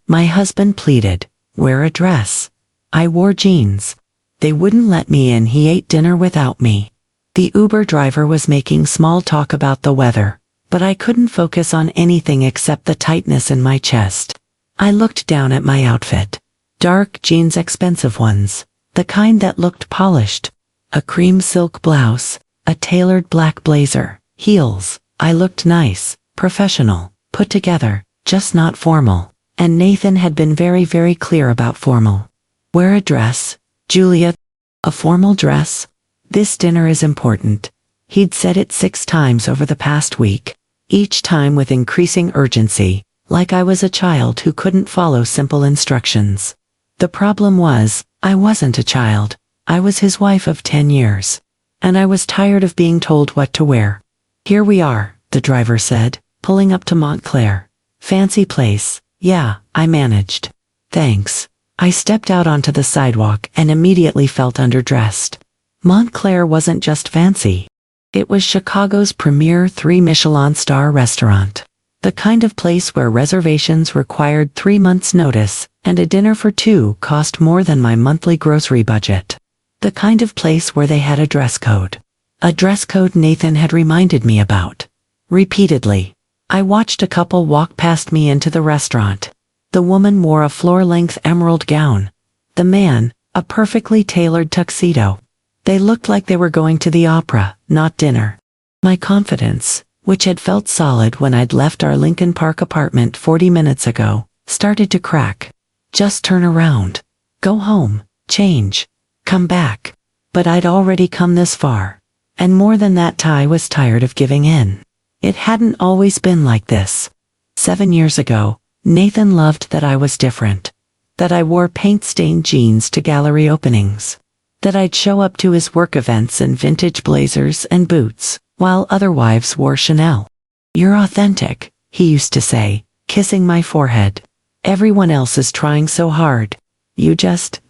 My husband pleaded, "Wear a dress." I wore jeans. They wouldn't let me in. He ate dinner without me. The Uber driver was making small talk about the weather, but I couldn't focus on anything except the tightness in my chest. I looked down at my outfit. Dark jeans, expensive ones, the kind that looked polished. A cream silk blouse, a tailored black blazer, heels. I looked nice, professional, put together, just not formal. And Nathan had been very, very clear about formal. Wear a dress, Julia. A formal dress? This dinner is important. He'd said it 6 times over the past week, each time with increasing urgency, like I was a child who couldn't follow simple instructions. The problem was, I wasn't a child. I was his wife of 10 years. And I was tired of being told what to wear. "Here we are," the driver said, pulling up to Montclair. "Fancy place." "Yeah," I managed. "Thanks." I stepped out onto the sidewalk and immediately felt underdressed. Montclair wasn't just fancy. It was Chicago's premier 3 Michelin star restaurant. The kind of place where reservations required 3 months' notice, and a dinner for 2 cost more than my monthly grocery budget. The kind of place where they had a dress code. A dress code Nathan had reminded me about. Repeatedly. I watched a couple walk past me into the restaurant. The woman wore a floor-length emerald gown. The man, a perfectly tailored tuxedo. They looked like they were going to the opera, not dinner. My confidence, which had felt solid when I'd left our Lincoln Park apartment 40 minutes ago, started to crack. Just turn around. Go home. Change. Come back. But I'd already come this far. And more than that, I was tired of giving in. It hadn't always been like this. 7 years ago, Nathan loved that I was different. That I wore paint-stained jeans to gallery openings. That I'd show up to his work events in vintage blazers and boots, while other wives wore Chanel. "You're authentic," he used to say, kissing my forehead. "Everyone else is trying so hard. You just ...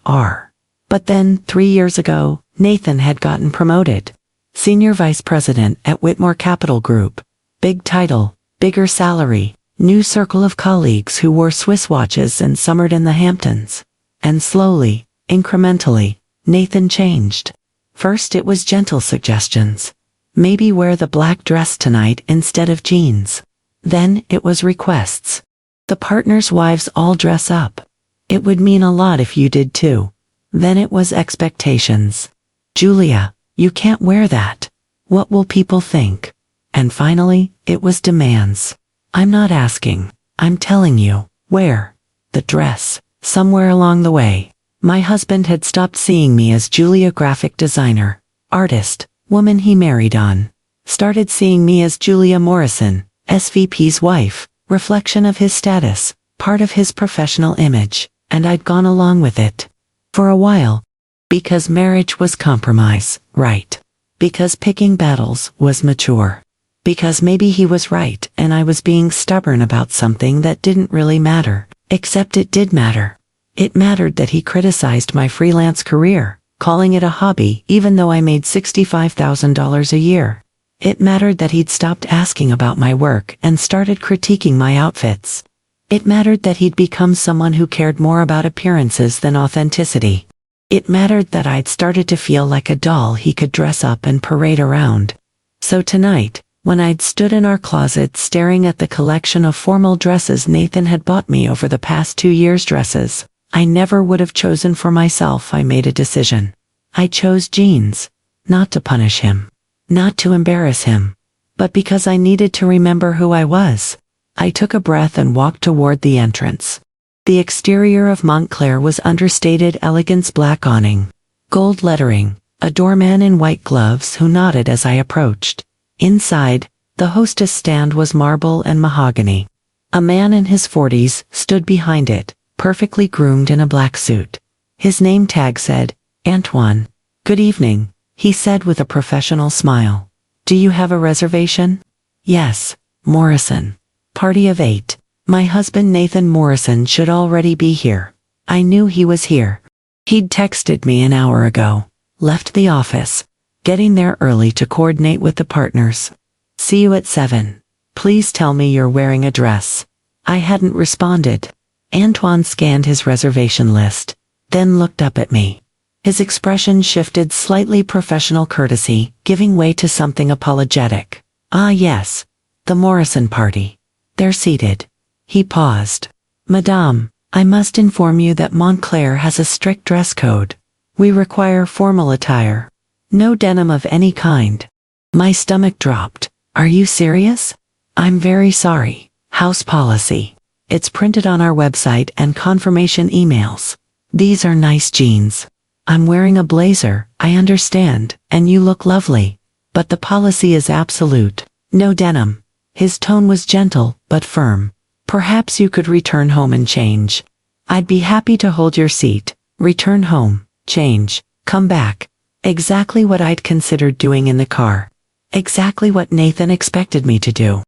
are." But then, 3 years ago, Nathan had gotten promoted. Senior Vice President at Whitmore Capital Group. Big title, bigger salary, new circle of colleagues who wore Swiss watches and summered in the Hamptons. And slowly, incrementally, Nathan changed. First it was gentle suggestions. Maybe wear the black dress tonight instead of jeans. Then it was requests. The partners' wives all dress up. It would mean a lot if you did too. Then it was expectations. "Julia, you can't wear that. What will people think?" And finally, it was demands. "I'm not asking. I'm telling you. Wear the dress." Somewhere along the way, my husband had stopped seeing me as Julia, graphic designer, artist, woman he married on. Started seeing me as Julia Morrison, SVP's wife, reflection of his status, part of his professional image, and I'd gone along with it. For a while. Because marriage was compromise, right? Because picking battles was mature. Because maybe he was right and I was being stubborn about something that didn't really matter. Except it did matter. It mattered that he criticized my freelance career, calling it a hobby even though I made $65,000 a year. It mattered that he'd stopped asking about my work and started critiquing my outfits. It mattered that he'd become someone who cared more about appearances than authenticity. It mattered that I'd started to feel like a doll he could dress up and parade around. So tonight, when I'd stood in our closet staring at the collection of formal dresses Nathan had bought me over the past 2 years, dresses I never would have chosen for myself, I made a decision. I chose jeans, not to punish him, not to embarrass him, but because I needed to remember who I was. I took a breath and walked toward the entrance. The exterior of Montclair was understated elegance, black awning, gold lettering, a doorman in white gloves who nodded as I approached. Inside, the hostess stand was marble and mahogany. A man in his 40s stood behind it, perfectly groomed in a black suit. His name tag said, "Antoine." "Good evening," he said with a professional smile. "Do you have a reservation?" "Yes, Morrison. Party of 8. My husband Nathan Morrison should already be here." I knew he was here. He'd texted me an hour ago. Left the office. Getting there early to coordinate with the partners. "See you at 7. Please tell me you're wearing a dress." I hadn't responded. Antoine scanned his reservation list, then looked up at me. His expression shifted slightly, professional courtesy, giving way to something apologetic. Ah yes, the Morrison party. They're seated. He paused. Madame, I must inform you that Montclair has a strict dress code. We require formal attire. No denim of any kind. My stomach dropped. Are you serious? I'm very sorry. House policy. It's printed on our website and confirmation emails. These are nice jeans. I'm wearing a blazer, I understand, and you look lovely. But the policy is absolute. No denim. His tone was gentle, but firm. Perhaps you could return home and change. I'd be happy to hold your seat. Return home, change, come back. Exactly what I'd considered doing in the car. Exactly what Nathan expected me to do.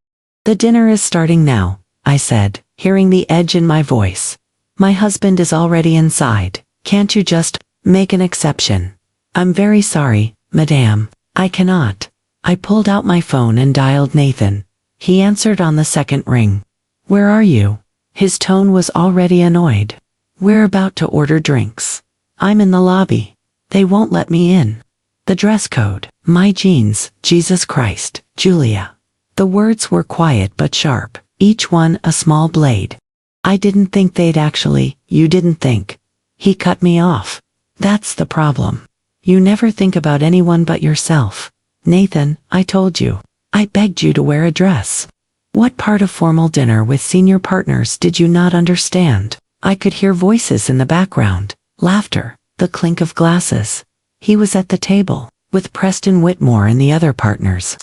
The dinner is starting now, I said, hearing the edge in my voice. My husband is already inside. Can't you just make an exception? I'm very sorry, madame. I cannot. I pulled out my phone and dialed Nathan. He answered on the second ring. Where are you? His tone was already annoyed. We're about to order drinks. I'm in the lobby. They won't let me in. The dress code. My jeans, Jesus Christ, Julia. The words were quiet but sharp, each one a small blade. I didn't think they'd actually, you didn't think. He cut me off. That's the problem. You never think about anyone but yourself. Nathan, I told you. I begged you to wear a dress. What part of formal dinner with senior partners did you not understand? I could hear voices in the background, laughter, the clink of glasses. He was at the table, with Preston Whitmore and the other partners.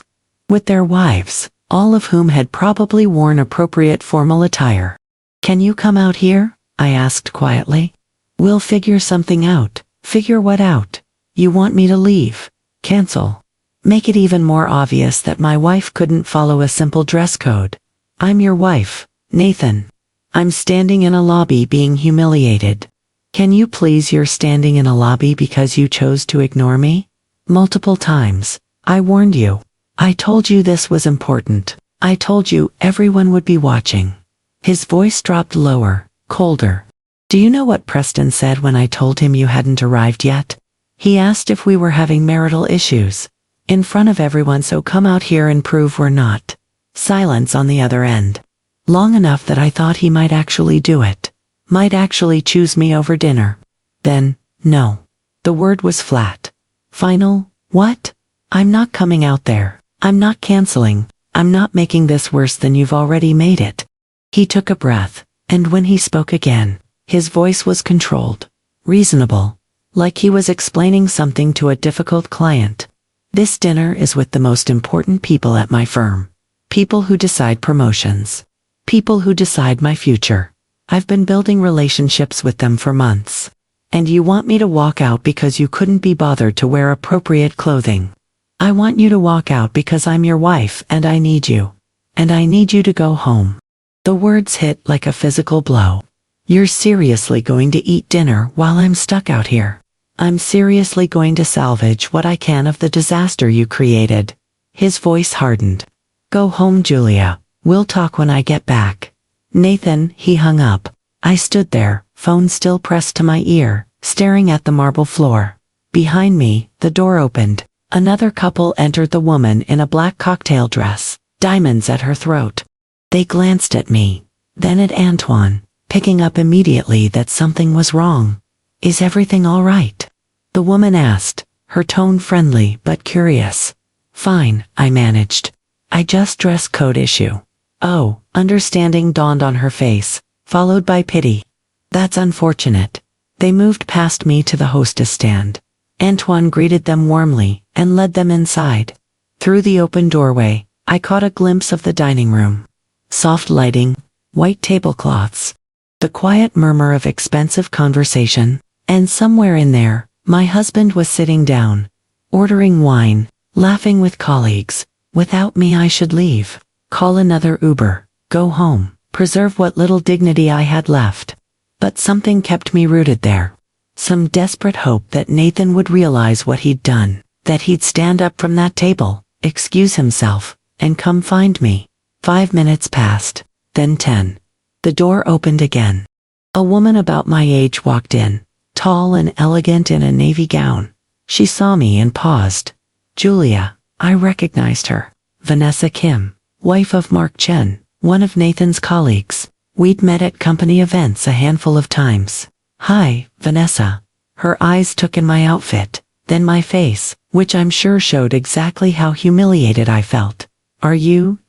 With their wives, all of whom had probably worn appropriate formal attire. Can you come out here? I asked quietly. We'll figure something out. Figure what out? You want me to leave? Cancel. Make it even more obvious that my wife couldn't follow a simple dress code. I'm your wife, Nathan. I'm standing in a lobby being humiliated. Can you please? You're standing in a lobby because you chose to ignore me? Multiple times. I warned you. I told you this was important. I told you everyone would be watching. His voice dropped lower, colder. Do you know what Preston said when I told him you hadn't arrived yet? He asked if we were having marital issues. In front of everyone, so come out here and prove we're not. Silence on the other end. Long enough that I thought he might actually do it. Might actually choose me over dinner. Then, no. The word was flat. Final, what? I'm not coming out there. I'm not canceling. I'm not making this worse than you've already made it. He took a breath, and when he spoke again, his voice was controlled, reasonable, like he was explaining something to a difficult client. This dinner is with the most important people at my firm. People who decide promotions. People who decide my future. I've been building relationships with them for months. And you want me to walk out because you couldn't be bothered to wear appropriate clothing. I want you to walk out because I'm your wife and I need you. And I need you to go home. The words hit like a physical blow. You're seriously going to eat dinner while I'm stuck out here? I'm seriously going to salvage what I can of the disaster you created. His voice hardened. Go home, Julia. We'll talk when I get back. Nathan, he hung up. I stood there, phone still pressed to my ear, staring at the marble floor. Behind me, the door opened. Another couple entered, the woman in a black cocktail dress, diamonds at her throat. They glanced at me, then at Antoine, picking up immediately that something was wrong. Is everything all right? The woman asked, her tone friendly but curious. Fine, I managed. I just dress code issue. Oh, understanding dawned on her face, followed by pity. That's unfortunate. They moved past me to the hostess stand. Antoine greeted them warmly and led them inside. Through the open doorway, I caught a glimpse of the dining room. Soft lighting, white tablecloths, the quiet murmur of expensive conversation, and somewhere in there, my husband was sitting down, ordering wine, laughing with colleagues. Without me I should leave, call another Uber, go home, preserve what little dignity I had left. But something kept me rooted there. Some desperate hope that Nathan would realize what he'd done, that he'd stand up from that table, excuse himself, and come find me. 5 minutes passed, then 10. The door opened again. A woman about my age walked in, tall and elegant in a navy gown. She saw me and paused. Julia, I recognized her. Vanessa Kim, wife of Mark Chen, one of Nathan's colleagues. We'd met at company events a handful of times. Hi, Vanessa. Her eyes took in my outfit, then my face, which I'm sure showed exactly how humiliated I felt. Are you,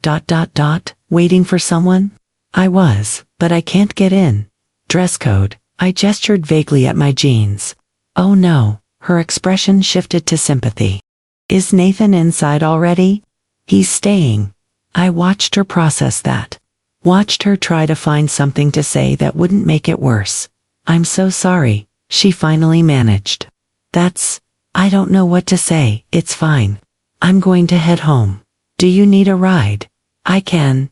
waiting for someone? I was, but I can't get in. Dress code. I gestured vaguely at my jeans. Oh no, her expression shifted to sympathy. Is Nathan inside already? He's staying. I watched her process that. Watched her try to find something to say that wouldn't make it worse. I'm so sorry, she finally managed. I don't know what to say, it's fine. I'm going to head home. Do you need a ride?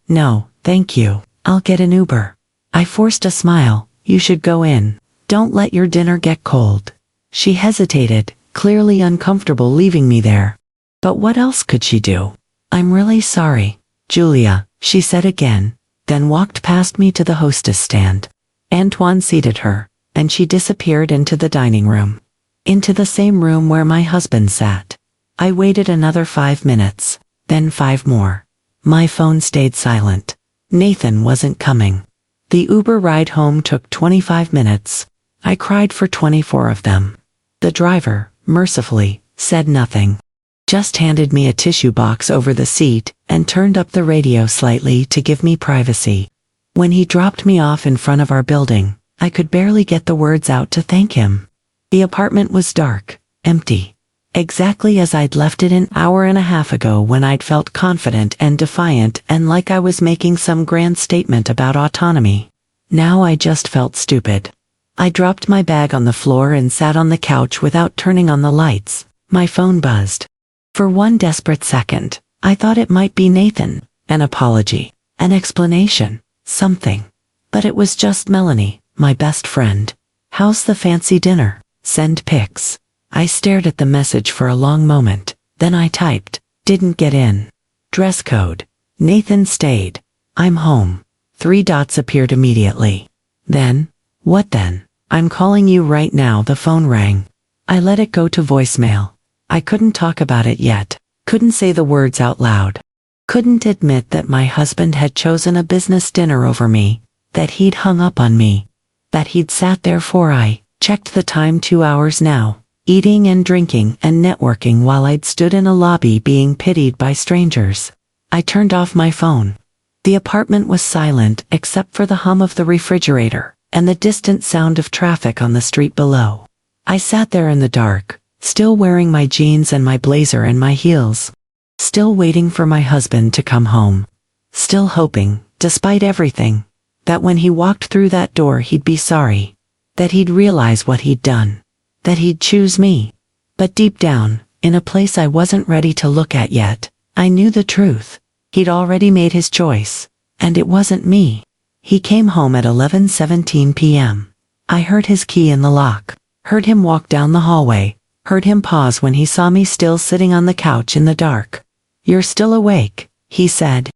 No, thank you. I'll get an Uber. I forced a smile. You should go in. Don't let your dinner get cold. She hesitated, clearly uncomfortable leaving me there. But what else could she do? I'm really sorry, Julia, she said again, then walked past me to the hostess stand. Antoine seated her, and she disappeared into the dining room. Into the same room where my husband sat. I waited another 5 minutes, then 5 more. My phone stayed silent. Nathan wasn't coming. The Uber ride home took 25 minutes. I cried for 24 of them. The driver, mercifully, said nothing. Just handed me a tissue box over the seat and turned up the radio slightly to give me privacy. When he dropped me off in front of our building, I could barely get the words out to thank him. The apartment was dark, empty. Exactly as I'd left it an hour and a half ago when I'd felt confident and defiant and like I was making some grand statement about autonomy. Now I just felt stupid. I dropped my bag on the floor and sat on the couch without turning on the lights. My phone buzzed. For one desperate second, I thought it might be Nathan, an apology, an explanation, something. But it was just Melanie, my best friend. How's the fancy dinner? Send pics. I stared at the message for a long moment, then I typed, didn't get in. Dress code. Nathan stayed. I'm home. 3 dots appeared immediately. Then? What then? I'm calling you right now. The phone rang. I let it go to voicemail. I couldn't talk about it yet. Couldn't say the words out loud. Couldn't admit that my husband had chosen a business dinner over me, that he'd hung up on me, that he'd sat there for I checked the time 2 hours now, eating and drinking and networking while I'd stood in a lobby being pitied by strangers. I turned off my phone. The apartment was silent except for the hum of the refrigerator and the distant sound of traffic on the street below. I sat there in the dark, still wearing my jeans and my blazer and my heels. Still waiting for my husband to come home. Still hoping, despite everything, that when he walked through that door he'd be sorry. That he'd realize what he'd done. That he'd choose me. But deep down, in a place I wasn't ready to look at yet, I knew the truth. He'd already made his choice. And it wasn't me. He came home at 11:17 p.m. I heard his key in the lock. Heard him walk down the hallway. Heard him pause when he saw me still sitting on the couch in the dark. You're still awake, he said.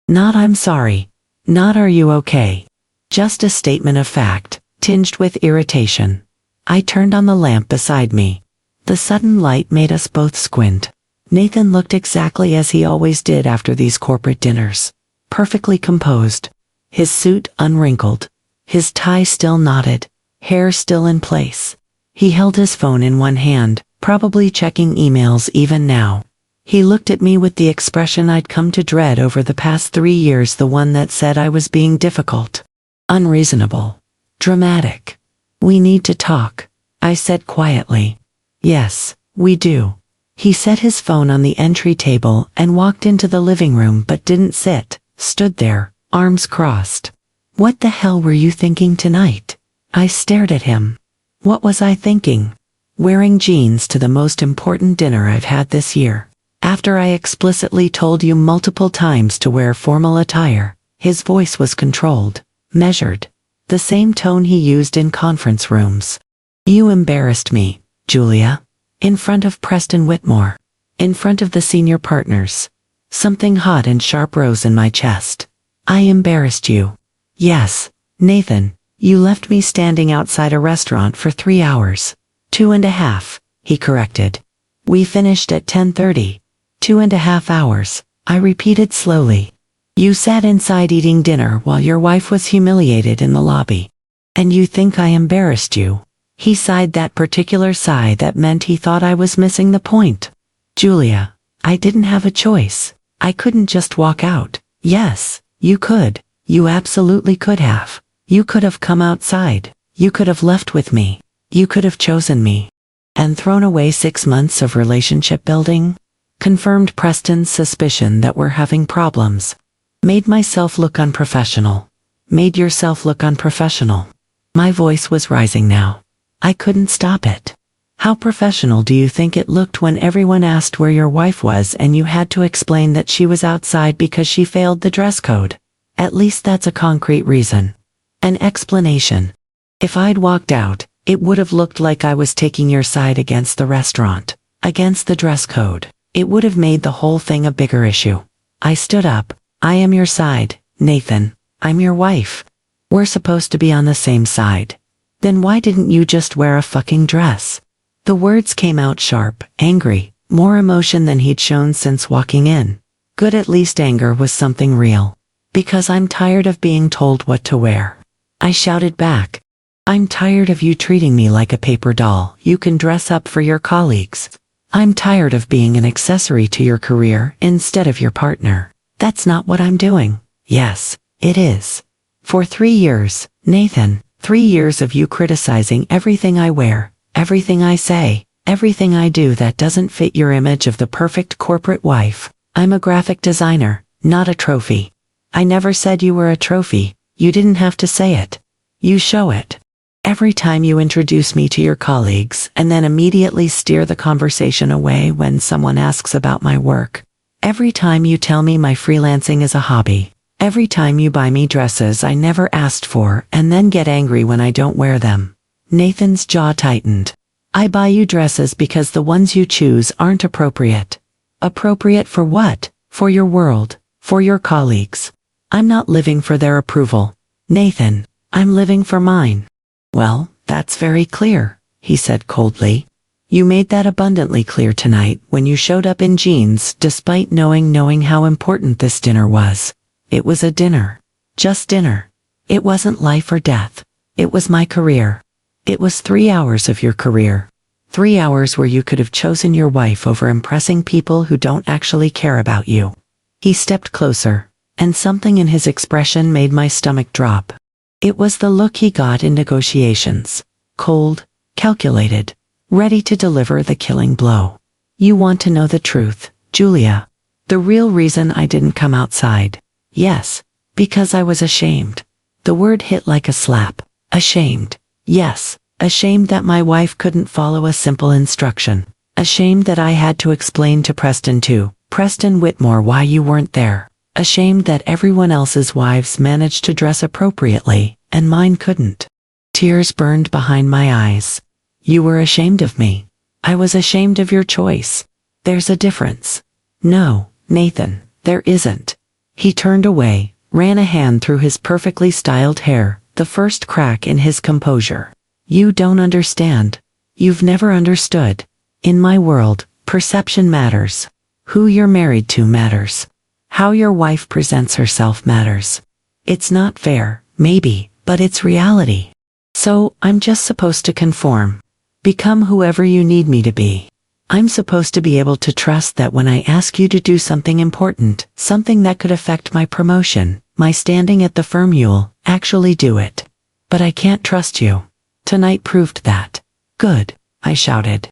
Not I'm sorry. Not are you okay. Just a statement of fact, tinged with irritation. I turned on the lamp beside me. The sudden light made us both squint. Nathan looked exactly as he always did after these corporate dinners. Perfectly composed. His suit unwrinkled. His tie still knotted. Hair still in place. He held his phone in one hand, probably checking emails even now. He looked at me with the expression I'd come to dread over the past 3 years, the one that said I was being difficult. Unreasonable. Dramatic. We need to talk, I said quietly. Yes, we do. He set his phone on the entry table and walked into the living room but didn't sit, stood there, arms crossed. What the hell were you thinking tonight? I stared at him. What was I thinking? Wearing jeans to the most important dinner I've had this year. After I explicitly told you multiple times to wear formal attire. His voice was controlled, measured. The same tone he used in conference rooms. You embarrassed me, Julia. In front of Preston Whitmore. In front of the senior partners. Something hot and sharp rose in my chest. I embarrassed you. Yes, Nathan, you left me standing outside a restaurant for 3 hours. 2.5, he corrected. We finished at 10:30. 2.5 hours, I repeated slowly. You sat inside eating dinner while your wife was humiliated in the lobby. And you think I embarrassed you? He sighed that particular sigh that meant he thought I was missing the point. Julia, I didn't have a choice. I couldn't just walk out. Yes, you could. You absolutely could have. You could have come outside. You could have left with me. You could have chosen me. And thrown away 6 months of relationship building? Confirmed Preston's suspicion that we're having problems. Made myself look unprofessional. Made yourself look unprofessional. My voice was rising now. I couldn't stop it. How professional do you think it looked when everyone asked where your wife was and you had to explain that she was outside because she failed the dress code? At least that's a concrete reason. An explanation. If I'd walked out, it would have looked like I was taking your side against the restaurant, against the dress code. It would have made the whole thing a bigger issue. I stood up. I am your side, Nathan. I'm your wife. We're supposed to be on the same side. Then why didn't you just wear a fucking dress? The words came out sharp, angry, more emotion than he'd shown since walking in. Good, at least anger was something real. Because I'm tired of being told what to wear. I shouted back. I'm tired of you treating me like a paper doll you can dress up for your colleagues. I'm tired of being an accessory to your career instead of your partner. That's not what I'm doing. Yes, it is. For 3 years, Nathan, 3 years of you criticizing everything I wear, everything I say, everything I do that doesn't fit your image of the perfect corporate wife. I'm a graphic designer, not a trophy. I never said you were a trophy. You didn't have to say it. You show it. Every time you introduce me to your colleagues and then immediately steer the conversation away when someone asks about my work. Every time you tell me my freelancing is a hobby. Every time you buy me dresses I never asked for and then get angry when I don't wear them. Nathan's jaw tightened. I buy you dresses because the ones you choose aren't appropriate. Appropriate for what? For your world. For your colleagues. I'm not living for their approval. Nathan, I'm living for mine. Well, that's very clear, he said coldly. You made that abundantly clear tonight when you showed up in jeans despite knowing how important this dinner was. It was a dinner. Just dinner. It wasn't life or death. It was my career. It was 3 hours of your career. 3 hours where you could have chosen your wife over impressing people who don't actually care about you. He stepped closer, and something in his expression made my stomach drop. It was the look he got in negotiations. Cold, calculated, ready to deliver the killing blow. You want to know the truth, Julia. The real reason I didn't come outside. Yes, because I was ashamed. The word hit like a slap. Ashamed. Yes, ashamed that my wife couldn't follow a simple instruction. Ashamed that I had to explain to Preston Whitmore why you weren't there. Ashamed that everyone else's wives managed to dress appropriately, and mine couldn't. Tears burned behind my eyes. You were ashamed of me. I was ashamed of your choice. There's a difference. No, Nathan, there isn't. He turned away, ran a hand through his perfectly styled hair, the first crack in his composure. You don't understand. You've never understood. In my world, perception matters. Who you're married to matters. How your wife presents herself matters. It's not fair, maybe, but it's reality. So, I'm just supposed to conform. Become whoever you need me to be. I'm supposed to be able to trust that when I ask you to do something important, something that could affect my promotion, my standing at the firm, you'll actually do it. But I can't trust you. Tonight proved that. Good, I shouted.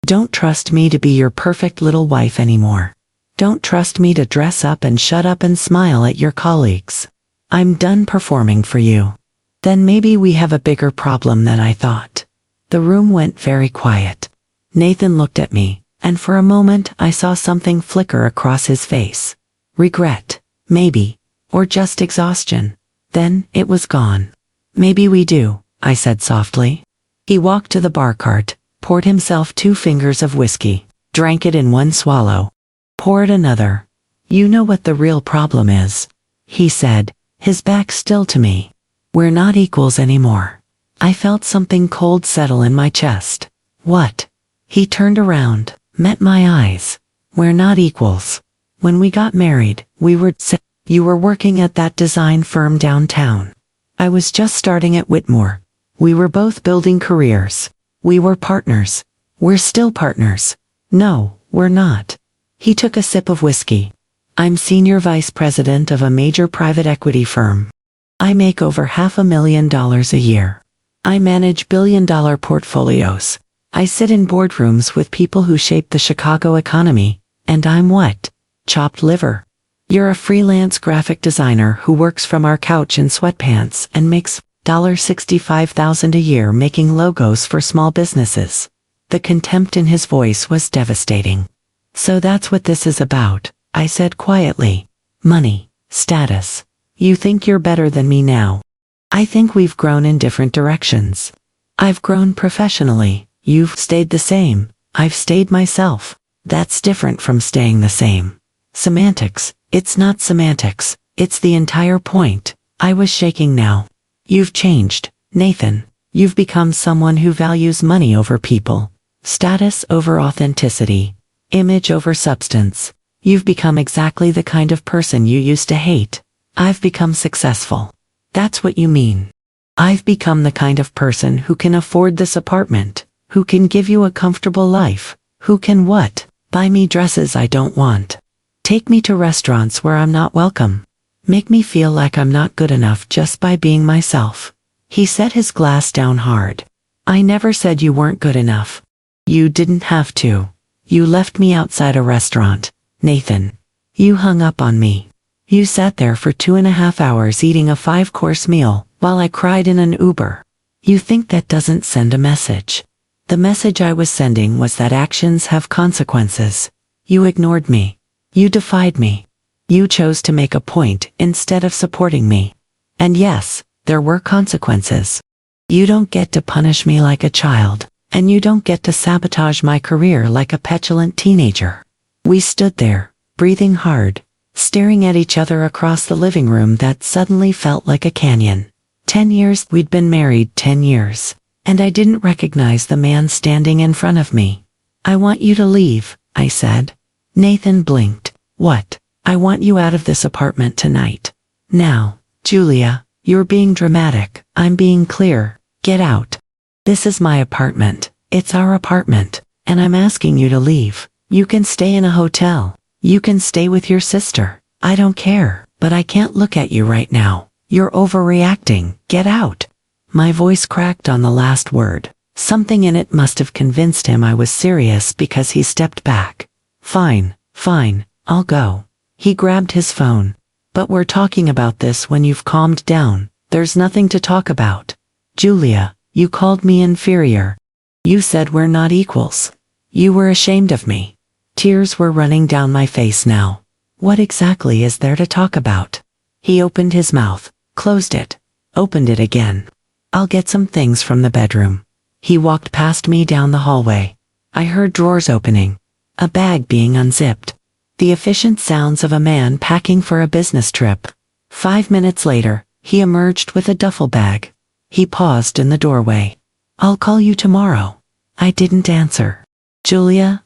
Don't trust me to be your perfect little wife anymore. Don't trust me to dress up and shut up and smile at your colleagues. I'm done performing for you. Then maybe we have a bigger problem than I thought. The room went very quiet. Nathan looked at me, and for a moment I saw something flicker across his face. Regret, maybe, or just exhaustion. Then it was gone. Maybe we do, I said softly. He walked to the bar cart, poured himself 2 fingers of whiskey, drank it in one swallow. Poured another. You know what the real problem is, he said, his back still to me. We're not equals anymore. I felt something cold settle in my chest. What? He turned around, met my eyes. We're not equals. When we got married, we were You were working at that design firm downtown. I was just starting at Whitmore. We were both building careers. We were partners. We're still partners. No, we're not. He took a sip of whiskey. I'm senior vice president of a major private equity firm. I make over $500,000 a year. I manage billion-dollar portfolios. I sit in boardrooms with people who shape the Chicago economy, and I'm what? Chopped liver. You're a freelance graphic designer who works from our couch in sweatpants and makes $65,000 a year making logos for small businesses. The contempt in his voice was devastating. So that's what this is about, I said quietly. Money, status. You think you're better than me now. I think we've grown in different directions. I've grown professionally, you've stayed the same, I've stayed myself. That's different from staying the same. Semantics, it's not semantics, it's the entire point. I was shaking now. You've changed, Nathan. You've become someone who values money over people, status over authenticity, image over substance. You've become exactly the kind of person you used to hate. I've become successful. That's what you mean. I've become the kind of person who can afford this apartment, who can give you a comfortable life, who can what? Buy me dresses I don't want. Take me to restaurants where I'm not welcome. Make me feel like I'm not good enough just by being myself. He set his glass down hard. I never said you weren't good enough. You didn't have to. You left me outside a restaurant, Nathan. You hung up on me. You sat there for 2.5 hours eating a 5-course meal while I cried in an Uber. You think that doesn't send a message. The message I was sending was that actions have consequences. You ignored me. You defied me. You chose to make a point instead of supporting me. And yes, there were consequences. You don't get to punish me like a child, and you don't get to sabotage my career like a petulant teenager. We stood there, breathing hard, staring at each other across the living room that suddenly felt like a canyon. 10 years, we'd been married 10 years, and I didn't recognize the man standing in front of me. I want you to leave, I said. Nathan blinked. What? I want you out of this apartment tonight. Now, Julia, you're being dramatic. I'm being clear. Get out. This is my apartment. It's our apartment, and I'm asking you to leave. You can stay in a hotel. You can stay with your sister. I don't care, but I can't look at you right now. You're overreacting. Get out. My voice cracked on the last word. Something in it must have convinced him I was serious because he stepped back. Fine, I'll go. He grabbed his phone. But we're talking about this when you've calmed down. There's nothing to talk about. Julia, you called me inferior. You said we're not equals. You were ashamed of me. Tears were running down my face now. What exactly is there to talk about? He opened his mouth, closed it, opened it again. I'll get some things from the bedroom. He walked past me down the hallway. I heard drawers opening, a bag being unzipped, the efficient sounds of a man packing for a business trip. 5 minutes later, he emerged with a duffel bag. He paused in the doorway. I'll call you tomorrow. I didn't answer. Julia,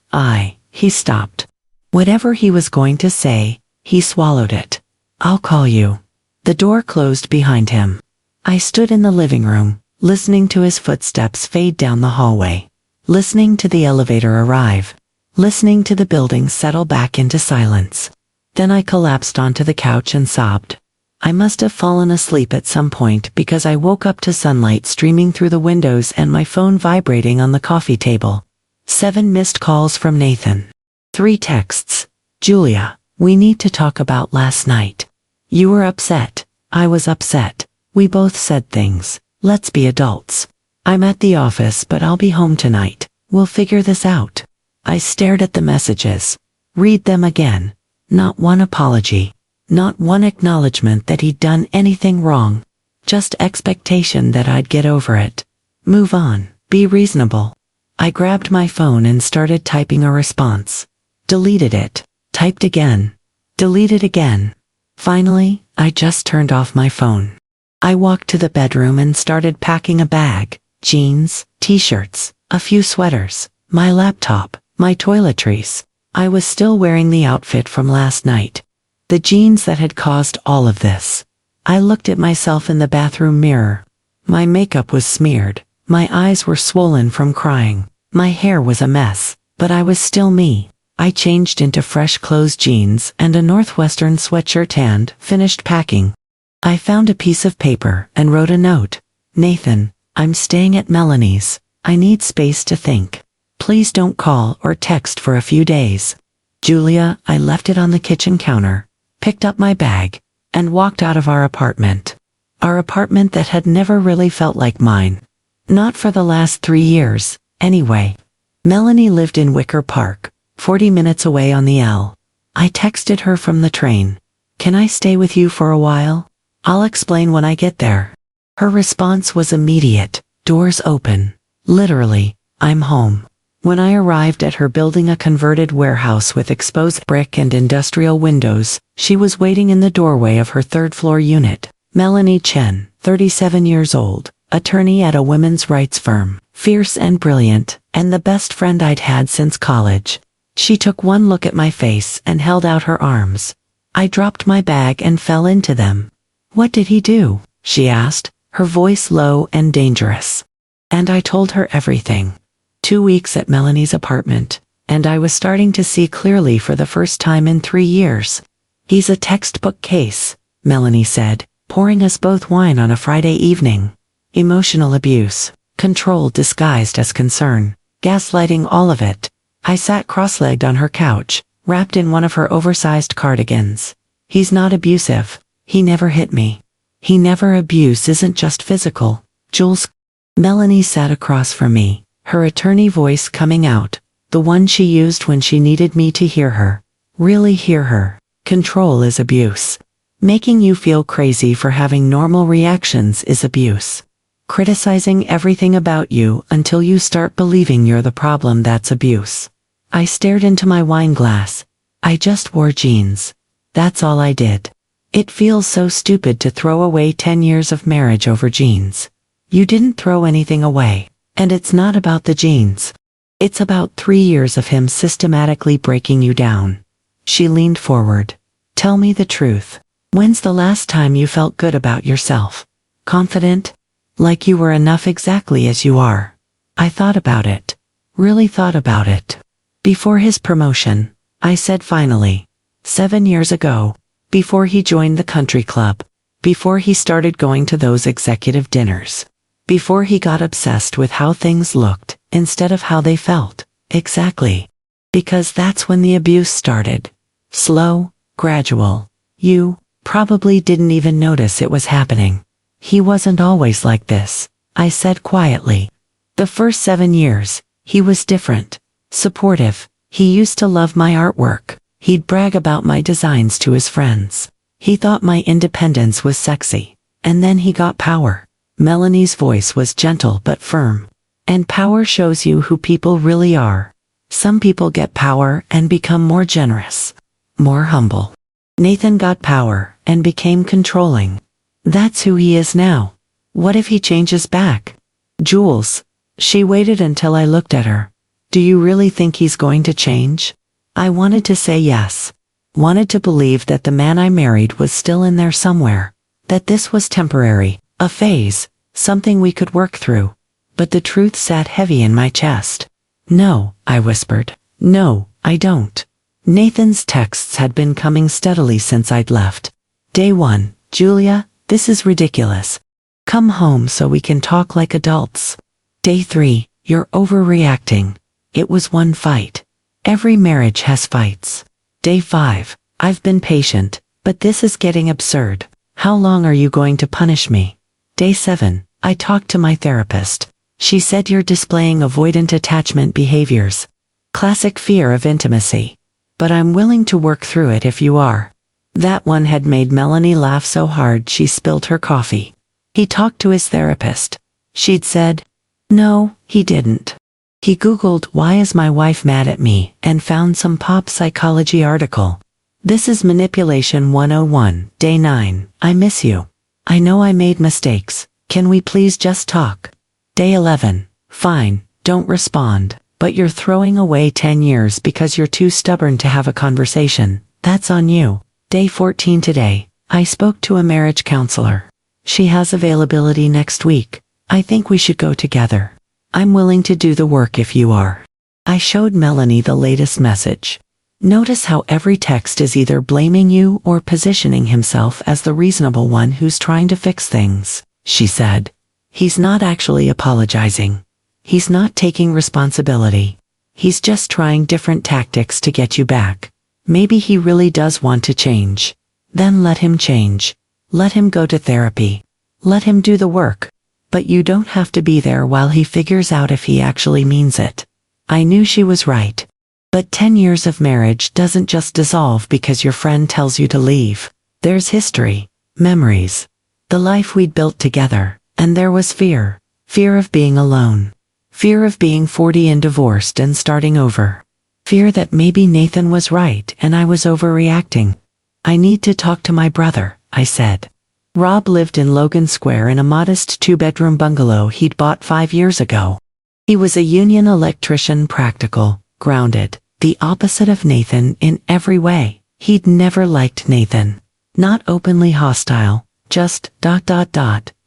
he stopped. Whatever he was going to say, he swallowed it. I'll call you. The door closed behind him. I stood in the living room, listening to his footsteps fade down the hallway, listening to the elevator arrive, listening to the building settle back into silence. Then I collapsed onto the couch and sobbed. I must have fallen asleep at some point because I woke up to sunlight streaming through the windows and my phone vibrating on the coffee table. 7 missed calls from Nathan. 3 texts. Julia, we need to talk about last night. You were upset. I was upset. We both said things. Let's be adults. I'm at the office, but I'll be home tonight. We'll figure this out. I stared at the messages. Read them again. Not one apology. Not one acknowledgement that he'd done anything wrong. Just expectation that I'd get over it. Move on. Be reasonable. I grabbed my phone and started typing a response. Deleted it. Typed again. Deleted again. Finally, I just turned off my phone. I walked to the bedroom and started packing a bag, jeans, t-shirts, a few sweaters, my laptop, my toiletries. I was still wearing the outfit from last night. The jeans that had caused all of this. I looked at myself in the bathroom mirror. My makeup was smeared. My eyes were swollen from crying. My hair was a mess, but I was still me. I changed into fresh clothes, jeans, and a Northwestern sweatshirt and finished packing. I found a piece of paper and wrote a note. Nathan, I'm staying at Melanie's. I need space to think. Please don't call or text for a few days. Julia, I left it on the kitchen counter, picked up my bag, and walked out of our apartment. Our apartment that had never really felt like mine. Not for the last 3 years, anyway. Melanie lived in Wicker Park, 40 minutes away on the L. I texted her from the train. Can I stay with you for a while? I'll explain when I get there. Her response was immediate. Doors open. Literally, I'm home. When I arrived at her building, a converted warehouse with exposed brick and industrial windows, she was waiting in the doorway of her third-floor unit. Melanie Chen, 37 years old, attorney at a women's rights firm, fierce and brilliant, and the best friend I'd had since college. She took one look at my face and held out her arms. I dropped my bag and fell into them. What did he do? She asked, her voice low and dangerous. And I told her everything. 2 weeks at Melanie's apartment, and I was starting to see clearly for the first time in 3 years. He's a textbook case, Melanie said, pouring us both wine on a Friday evening. Emotional abuse, control disguised as concern, gaslighting, all of it. I sat cross-legged on her couch, wrapped in one of her oversized cardigans. He's not abusive. He never hit me. He never. Abuse isn't just physical, Jules. Melanie sat across from me, her attorney voice coming out, the one she used when she needed me to hear her. Really hear her. Control is abuse. Making you feel crazy for having normal reactions is abuse. Criticizing everything about you until you start believing you're the problem, that's abuse. I stared into my wine glass. I just wore jeans. That's all I did. It feels so stupid to throw away 10 years of marriage over jeans. You didn't throw anything away. And it's not about the jeans. It's about 3 years of him systematically breaking you down. She leaned forward. Tell me the truth. When's the last time you felt good about yourself? Confident? Like you were enough exactly as you are? I thought about it. Really thought about it. Before his promotion, I said finally. 7 years ago. Before he joined the country club. Before he started going to those executive dinners. Before he got obsessed with how things looked, instead of how they felt. Exactly. Because that's when the abuse started. Slow, gradual. You probably didn't even notice it was happening. He wasn't always like this, I said quietly. The first 7 years, he was different. Supportive. He used to love my artwork. He'd brag about my designs to his friends. He thought my independence was sexy. And then he got power. Melanie's voice was gentle but firm. And power shows you who people really are. Some people get power and become more generous, more humble. Nathan got power and became controlling. That's who he is now. What if he changes back? Jules. She waited until I looked at her. Do you really think he's going to change? I wanted to say yes. Wanted to believe that the man I married was still in there somewhere. That this was temporary. A phase, something we could work through. But the truth sat heavy in my chest. No, I whispered. No, I don't. Nathan's texts had been coming steadily since I'd left. Day 1, Julia, this is ridiculous. Come home so we can talk like adults. Day 3, you're overreacting. It was one fight. Every marriage has fights. Day 5, I've been patient, but this is getting absurd. How long are you going to punish me? Day 7, I talked to my therapist. She said you're displaying avoidant attachment behaviors. Classic fear of intimacy. But I'm willing to work through it if you are. That one had made Melanie laugh so hard she spilled her coffee. He talked to his therapist. She'd said, no, he didn't. He Googled why is my wife mad at me and found some pop psychology article. This is Manipulation 101, Day 9, I miss you. I know I made mistakes. Can we please just talk? Day 11. Fine, don't respond. But you're throwing away 10 years because you're too stubborn to have a conversation. That's on you. Day 14 today. I spoke to a marriage counselor. She has availability next week. I think we should go together. I'm willing to do the work if you are. I showed Melanie the latest message. Notice how every text is either blaming you or positioning himself as the reasonable one who's trying to fix things, she said. He's not actually apologizing. He's not taking responsibility. He's just trying different tactics to get you back. Maybe he really does want to change. Then let him change. Let him go to therapy. Let him do the work. But you don't have to be there while he figures out if he actually means it. I knew she was right. But 10 years of marriage doesn't just dissolve because your friend tells you to leave. There's history, memories, the life we'd built together, and there was fear. Fear of being alone. Fear of being 40 and divorced and starting over. Fear that maybe Nathan was right and I was overreacting. I need to talk to my brother, I said. Rob lived in Logan Square in a modest 2-bedroom bungalow he'd bought 5 years ago. He was a union electrician, practical, grounded, the opposite of Nathan in every way. He'd never liked Nathan. Not openly hostile, just ...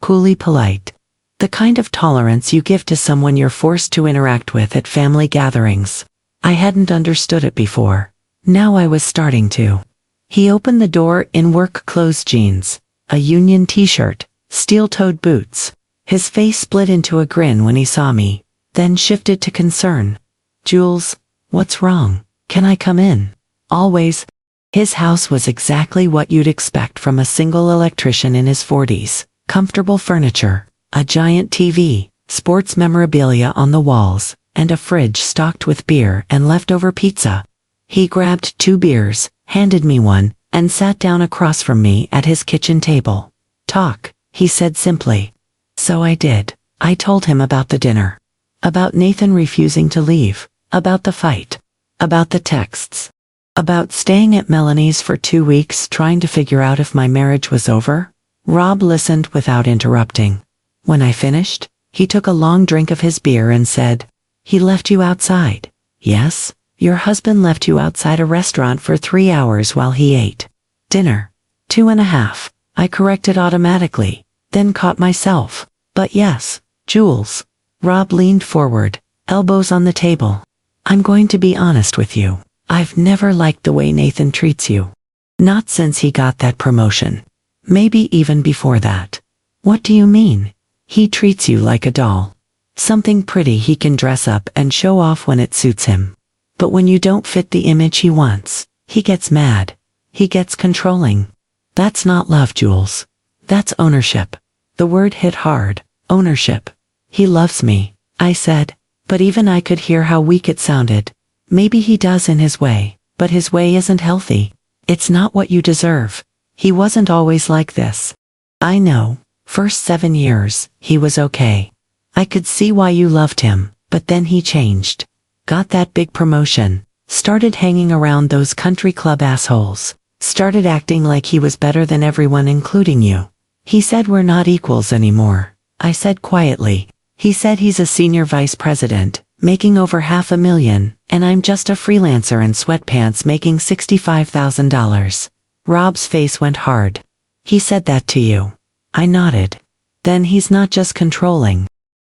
coolly polite. The kind of tolerance you give to someone you're forced to interact with at family gatherings. I hadn't understood it before. Now I was starting to. He opened the door in work clothes, jeans, a union t-shirt, steel-toed boots. His face split into a grin when he saw me, then shifted to concern. Jules, what's wrong? Can I come in? Always. His house was exactly what you'd expect from a single electrician in his 40s. Comfortable furniture, a giant TV, sports memorabilia on the walls, and a fridge stocked with beer and leftover pizza. He grabbed 2 beers, handed me one, and sat down across from me at his kitchen table. Talk, he said simply. So I did. I told him about the dinner. About Nathan refusing to leave. About the fight. About the texts. About staying at Melanie's for 2 weeks trying to figure out if my marriage was over. Rob listened without interrupting. When I finished, he took a long drink of his beer and said, "He left you outside." "Yes, your husband left you outside a restaurant for 3 hours while he ate dinner." 2.5. I corrected automatically, then caught myself. "But yes, Jules." Rob leaned forward, elbows on the table. "I'm going to be honest with you. I've never liked the way Nathan treats you. Not since he got that promotion. Maybe even before that." "What do you mean?" "He treats you like a doll. Something pretty he can dress up and show off when it suits him. But when you don't fit the image he wants, he gets mad. He gets controlling. That's not love, Jules. That's ownership." The word hit hard. Ownership. "He loves me," I said, but even I could hear how weak it sounded. "Maybe he does in his way, but his way isn't healthy. It's not what you deserve. He wasn't always like this." "I know. First 7 years, he was okay. I could see why you loved him, but then he changed. Got that big promotion, started hanging around those country club assholes, started acting like he was better than everyone including you. He said we're not equals anymore," I said quietly. "He said he's a senior vice president, making over $500,000, and I'm just a freelancer in sweatpants making $65,000. Rob's face went hard. "He said that to you?" I nodded. "Then he's not just controlling.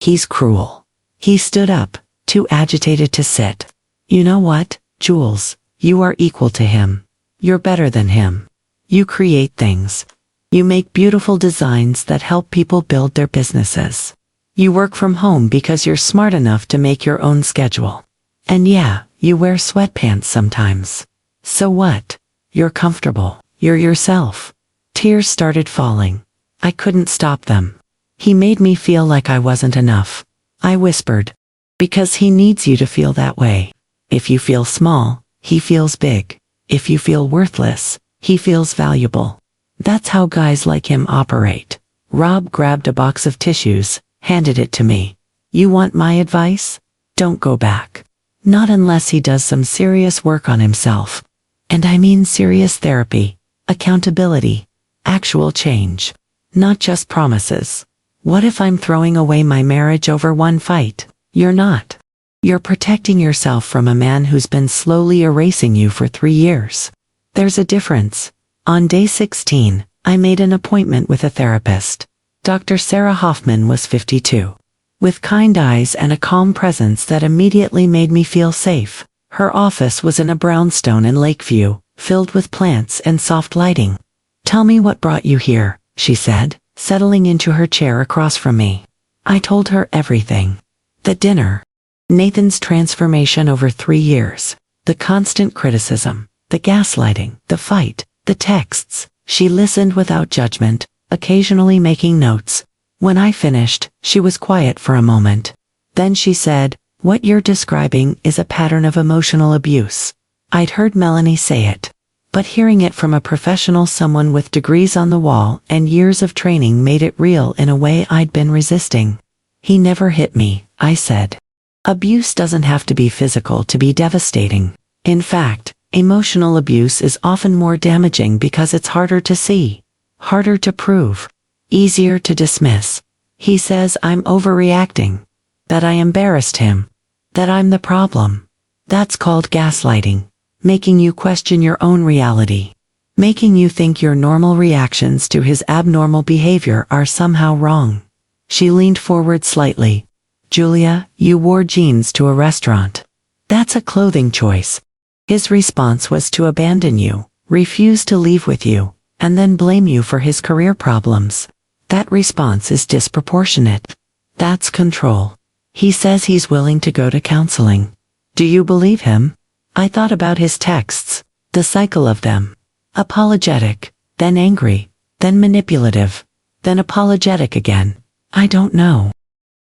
He's cruel." He stood up, too agitated to sit. "You know what, Jules? You are equal to him. You're better than him. You create things. You make beautiful designs that help people build their businesses. You work from home because you're smart enough to make your own schedule. And yeah, you wear sweatpants sometimes. So what? You're comfortable. You're yourself." Tears started falling. I couldn't stop them. He made me feel like I wasn't enough. I whispered, "Because he needs you to feel that way. If you feel small, he feels big. If you feel worthless, he feels valuable. That's how guys like him operate." Rob grabbed a box of tissues, handed it to me. "You want my advice? Don't go back. Not unless he does some serious work on himself. And I mean serious therapy, accountability, actual change. not just promises. What if I'm throwing away my marriage over one fight? You're not. You're protecting yourself from a man who's been slowly erasing you for 3 years. There's a difference. On day 16, I made an appointment with a therapist. Dr. Sarah Hoffman was 52. With kind eyes and a calm presence that immediately made me feel safe. Her office was in a brownstone in Lakeview, filled with plants and soft lighting. "Tell me what brought you here," she said, settling into her chair across from me. I told her everything. The dinner. Nathan's transformation over 3 years. The constant criticism. The gaslighting. The fight. The texts. She listened without judgment, occasionally making notes. When I finished, she was quiet for a moment. Then she said, "What you're describing is a pattern of emotional abuse." I'd heard Melanie say it, but hearing it from a professional, someone with degrees on the wall and years of training, made it real in a way I'd been resisting. "He never hit me," I said. Abuse doesn't have to be physical to be devastating. In fact, emotional abuse is often more damaging because it's harder to see, harder to prove, easier to dismiss. He says I'm overreacting, that I embarrassed him, that I'm the problem. That's called gaslighting, making you question your own reality, making you think your normal reactions to his abnormal behavior are somehow wrong. She leaned forward slightly. "Julia, you wore jeans to a restaurant. That's a clothing choice. His response was to abandon you, refuse to leave with you, and then blame you for his career problems. That response is disproportionate. That's control. He says he's willing to go to counseling. Do you believe him?" I thought about his texts, the cycle of them. Apologetic, then angry, then manipulative, then apologetic again. I don't know.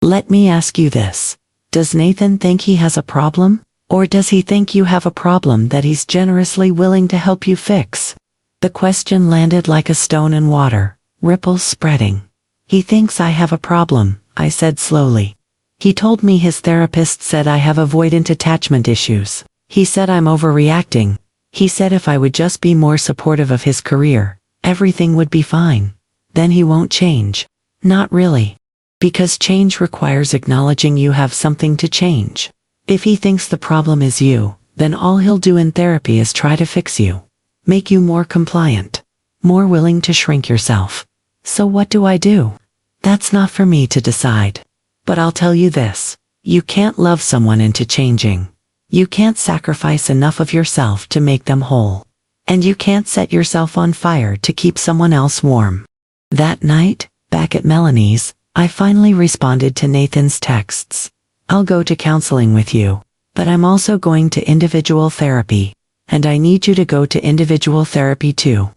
Let me ask you this. Does Nathan think he has a problem? Or does he think you have a problem that he's generously willing to help you fix? The question landed like a stone in water, ripples spreading. "He thinks I have a problem," I said slowly. "He told me his therapist said I have avoidant attachment issues. He said I'm overreacting. He said if I would just be more supportive of his career, everything would be fine. Then he won't change." Not really. Because change requires acknowledging you have something to change. If he thinks the problem is you, then all he'll do in therapy is try to fix you. Make you more compliant. More willing to shrink yourself. So what do I do? That's not for me to decide. But I'll tell you this. You can't love someone into changing. You can't sacrifice enough of yourself to make them whole. And you can't set yourself on fire to keep someone else warm. That night, back at Melanie's, I finally responded to Nathan's texts. "I'll go to counseling with you, but I'm also going to individual therapy, and I need you to go to individual therapy too.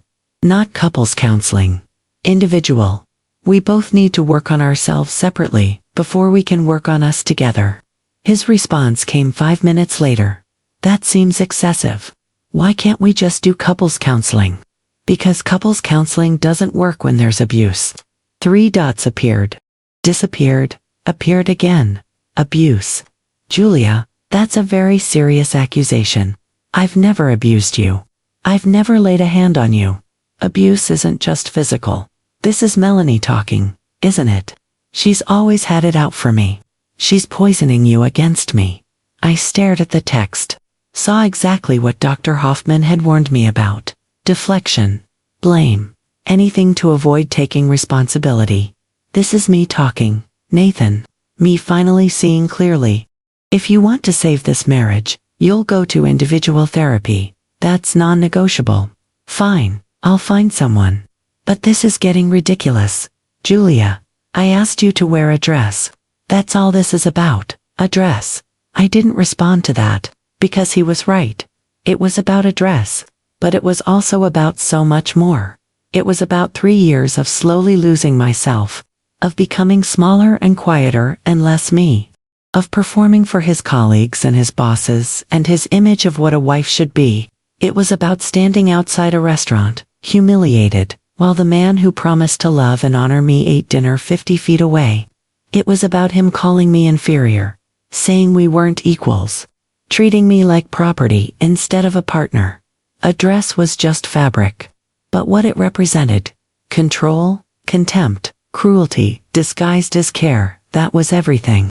Not couples counseling. Individual. We both need to work on ourselves separately before we can work on us together." His response came 5 minutes later. "That seems excessive. Why can't we just do couples counseling?" "Because couples counseling doesn't work when there's abuse." 3 dots appeared. Disappeared. Appeared again. Abuse. "Julia, that's a very serious accusation. I've never abused you. I've never laid a hand on you. Abuse isn't just physical. This is Melanie talking, isn't it? She's always had it out for me. She's poisoning you against me." I stared at the text. Saw exactly what Dr. Hoffman had warned me about. Deflection. Blame. Anything to avoid taking responsibility. This is me talking, Nathan. Me finally seeing clearly. If you want to save this marriage, you'll go to individual therapy. That's non-negotiable. Fine, I'll find someone. But this is getting ridiculous. Julia, I asked you to wear a dress. That's all this is about, a dress. I didn't respond to that, because he was right. It was about a dress, but it was also about so much more. It was about 3 years of slowly losing myself, of becoming smaller and quieter and less me, of performing for his colleagues and his bosses and his image of what a wife should be. It was about standing outside a restaurant, humiliated, while the man who promised to love and honor me ate dinner 50 feet away. It was about him calling me inferior, saying we weren't equals, treating me like property instead of a partner. A dress was just fabric. But what it represented, control, Contempt, cruelty, disguised as care, that was everything.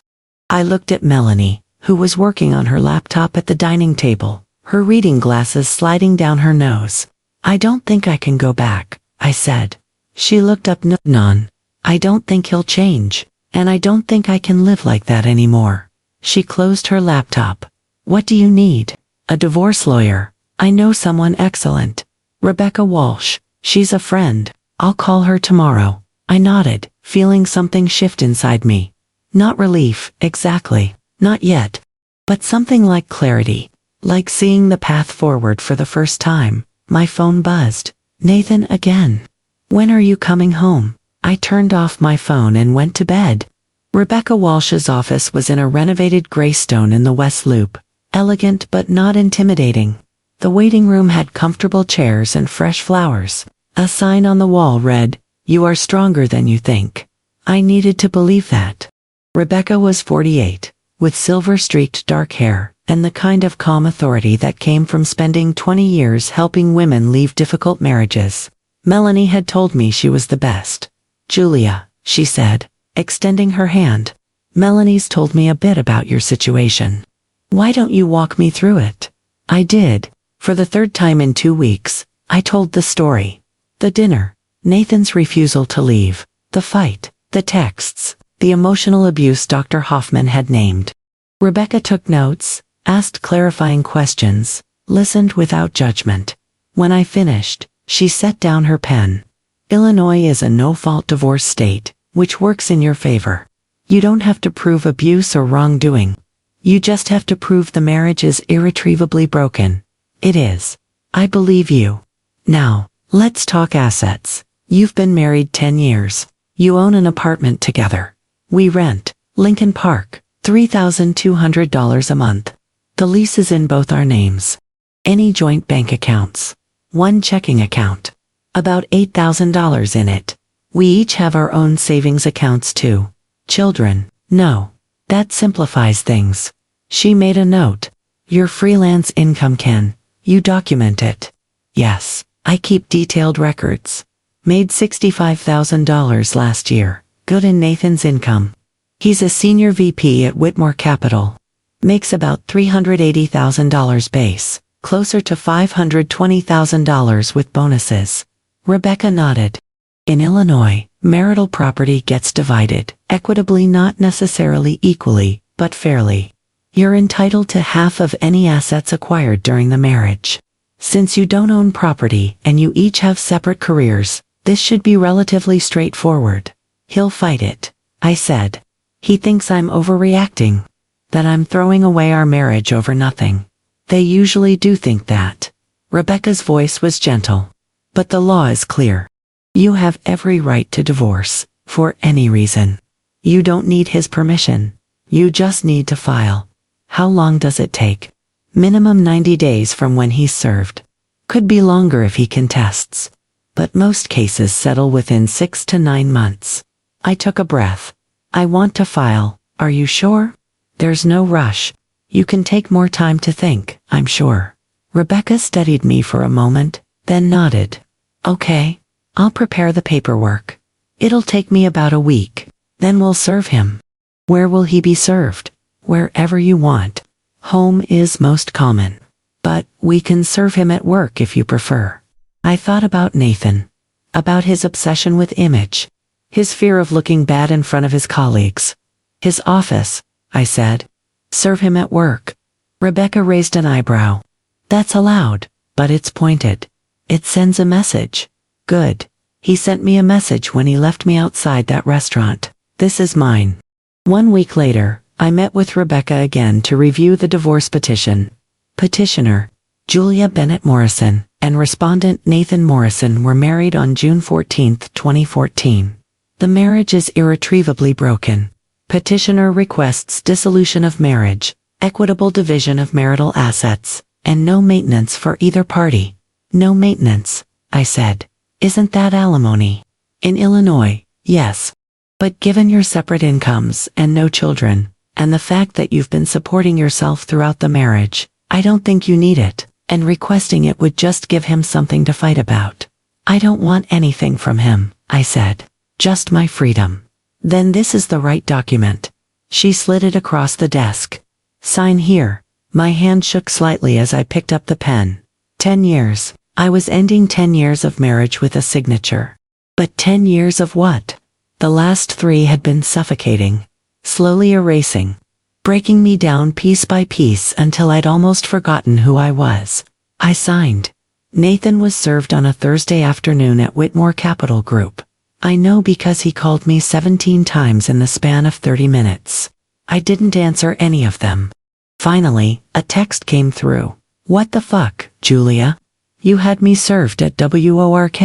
I looked at Melanie, who was working on her laptop at the dining table, her reading glasses sliding down her nose. I don't think I can go back, I said. She looked up. None. I don't think he'll change, and I don't think I can live like that anymore. She closed her laptop. What do you need? A divorce lawyer. I know someone excellent. Rebecca Walsh. She's a friend. I'll call her tomorrow. I nodded, feeling something shift inside me. Not relief, exactly. Not yet. But something like clarity. Like seeing the path forward for the first time. My phone buzzed. Nathan again. When are you coming home? I turned off my phone and went to bed. Rebecca Walsh's office was in a renovated Greystone in the West Loop. Elegant but not intimidating. The waiting room had comfortable chairs and fresh flowers. A sign on the wall read, "You are stronger than you think." I needed to believe that. Rebecca was 48, with silver-streaked dark hair, and the kind of calm authority that came from spending 20 years helping women leave difficult marriages. Melanie had told me she was the best. "Julia," she said, extending her hand. "Melanie's told me a bit about your situation. Why don't you walk me through it?" I did. For the third time in 2 weeks, I told the story. The dinner, Nathan's refusal to leave, the fight, the texts, the emotional abuse Dr. Hoffman had named. Rebecca took notes, asked clarifying questions, listened without judgment. When I finished, she set down her pen. Illinois is a no-fault divorce state, which works in your favor. You don't have to prove abuse or wrongdoing. You just have to prove the marriage is irretrievably broken. It is. I believe you. Now, let's talk assets. You've been married 10 years. You own an apartment together. We rent, Lincoln Park, $3,200 a month. The lease is in both our names. Any joint bank accounts? One checking account. About $8,000 in it. We each have our own savings accounts too. Children? No. That simplifies things. She made a note. Your freelance income, Ken. You document it. Yes, I keep detailed records. Made $65,000 last year. Good in Nathan's income. He's a senior VP at Whitmore Capital. Makes about $380,000 base, closer to $520,000 with bonuses. Rebecca nodded. In Illinois, marital property gets divided, equitably, not necessarily equally, but fairly. You're entitled to half of any assets acquired during the marriage. Since you don't own property and you each have separate careers, this should be relatively straightforward. He'll fight it, I said. He thinks I'm overreacting. That I'm throwing away our marriage over nothing. They usually do think that. Rebecca's voice was gentle. But the law is clear. You have every right to divorce, for any reason. You don't need his permission. You just need to file. How long does it take? Minimum 90 days from when he's served. Could be longer if he contests. But most cases settle within 6 to 9 months. I took a breath. I want to file. Are you sure? There's no rush. You can take more time to think, I'm sure. Rebecca studied me for a moment, then nodded. Okay, I'll prepare the paperwork. It'll take me about a week. Then we'll serve him. Where will he be served? Wherever you want. Home is most common. But we can serve him at work if you prefer. I thought about Nathan. About his obsession with image. His fear of looking bad in front of his colleagues. His office, I said. Serve him at work. Rebecca raised an eyebrow. That's allowed, but it's pointed. It sends a message. Good. He sent me a message when he left me outside that restaurant. This is mine. 1 week later, I met with Rebecca again to review the divorce petition. Petitioner, Julia Bennett Morrison, and respondent Nathan Morrison were married on June 14, 2014. The marriage is irretrievably broken. Petitioner requests dissolution of marriage, equitable division of marital assets, and no maintenance for either party. No maintenance, I said. Isn't that alimony? In Illinois, yes. But given your separate incomes and no children, and the fact that you've been supporting yourself throughout the marriage, I don't think you need it, and requesting it would just give him something to fight about. I don't want anything from him, I said. Just my freedom. Then this is the right document. She slid it across the desk. Sign here. My hand shook slightly as I picked up the pen. 10 years. I was ending 10 years of marriage with a signature. But 10 years of what? The last 3 had been suffocating, slowly erasing, breaking me down piece by piece until I'd almost forgotten who I was. I signed. Nathan was served on a Thursday afternoon at Whitmore Capital Group. I know because he called me 17 times in the span of 30 minutes. I didn't answer any of them. Finally, a text came through. What the fuck, Julia? You had me served at WORK.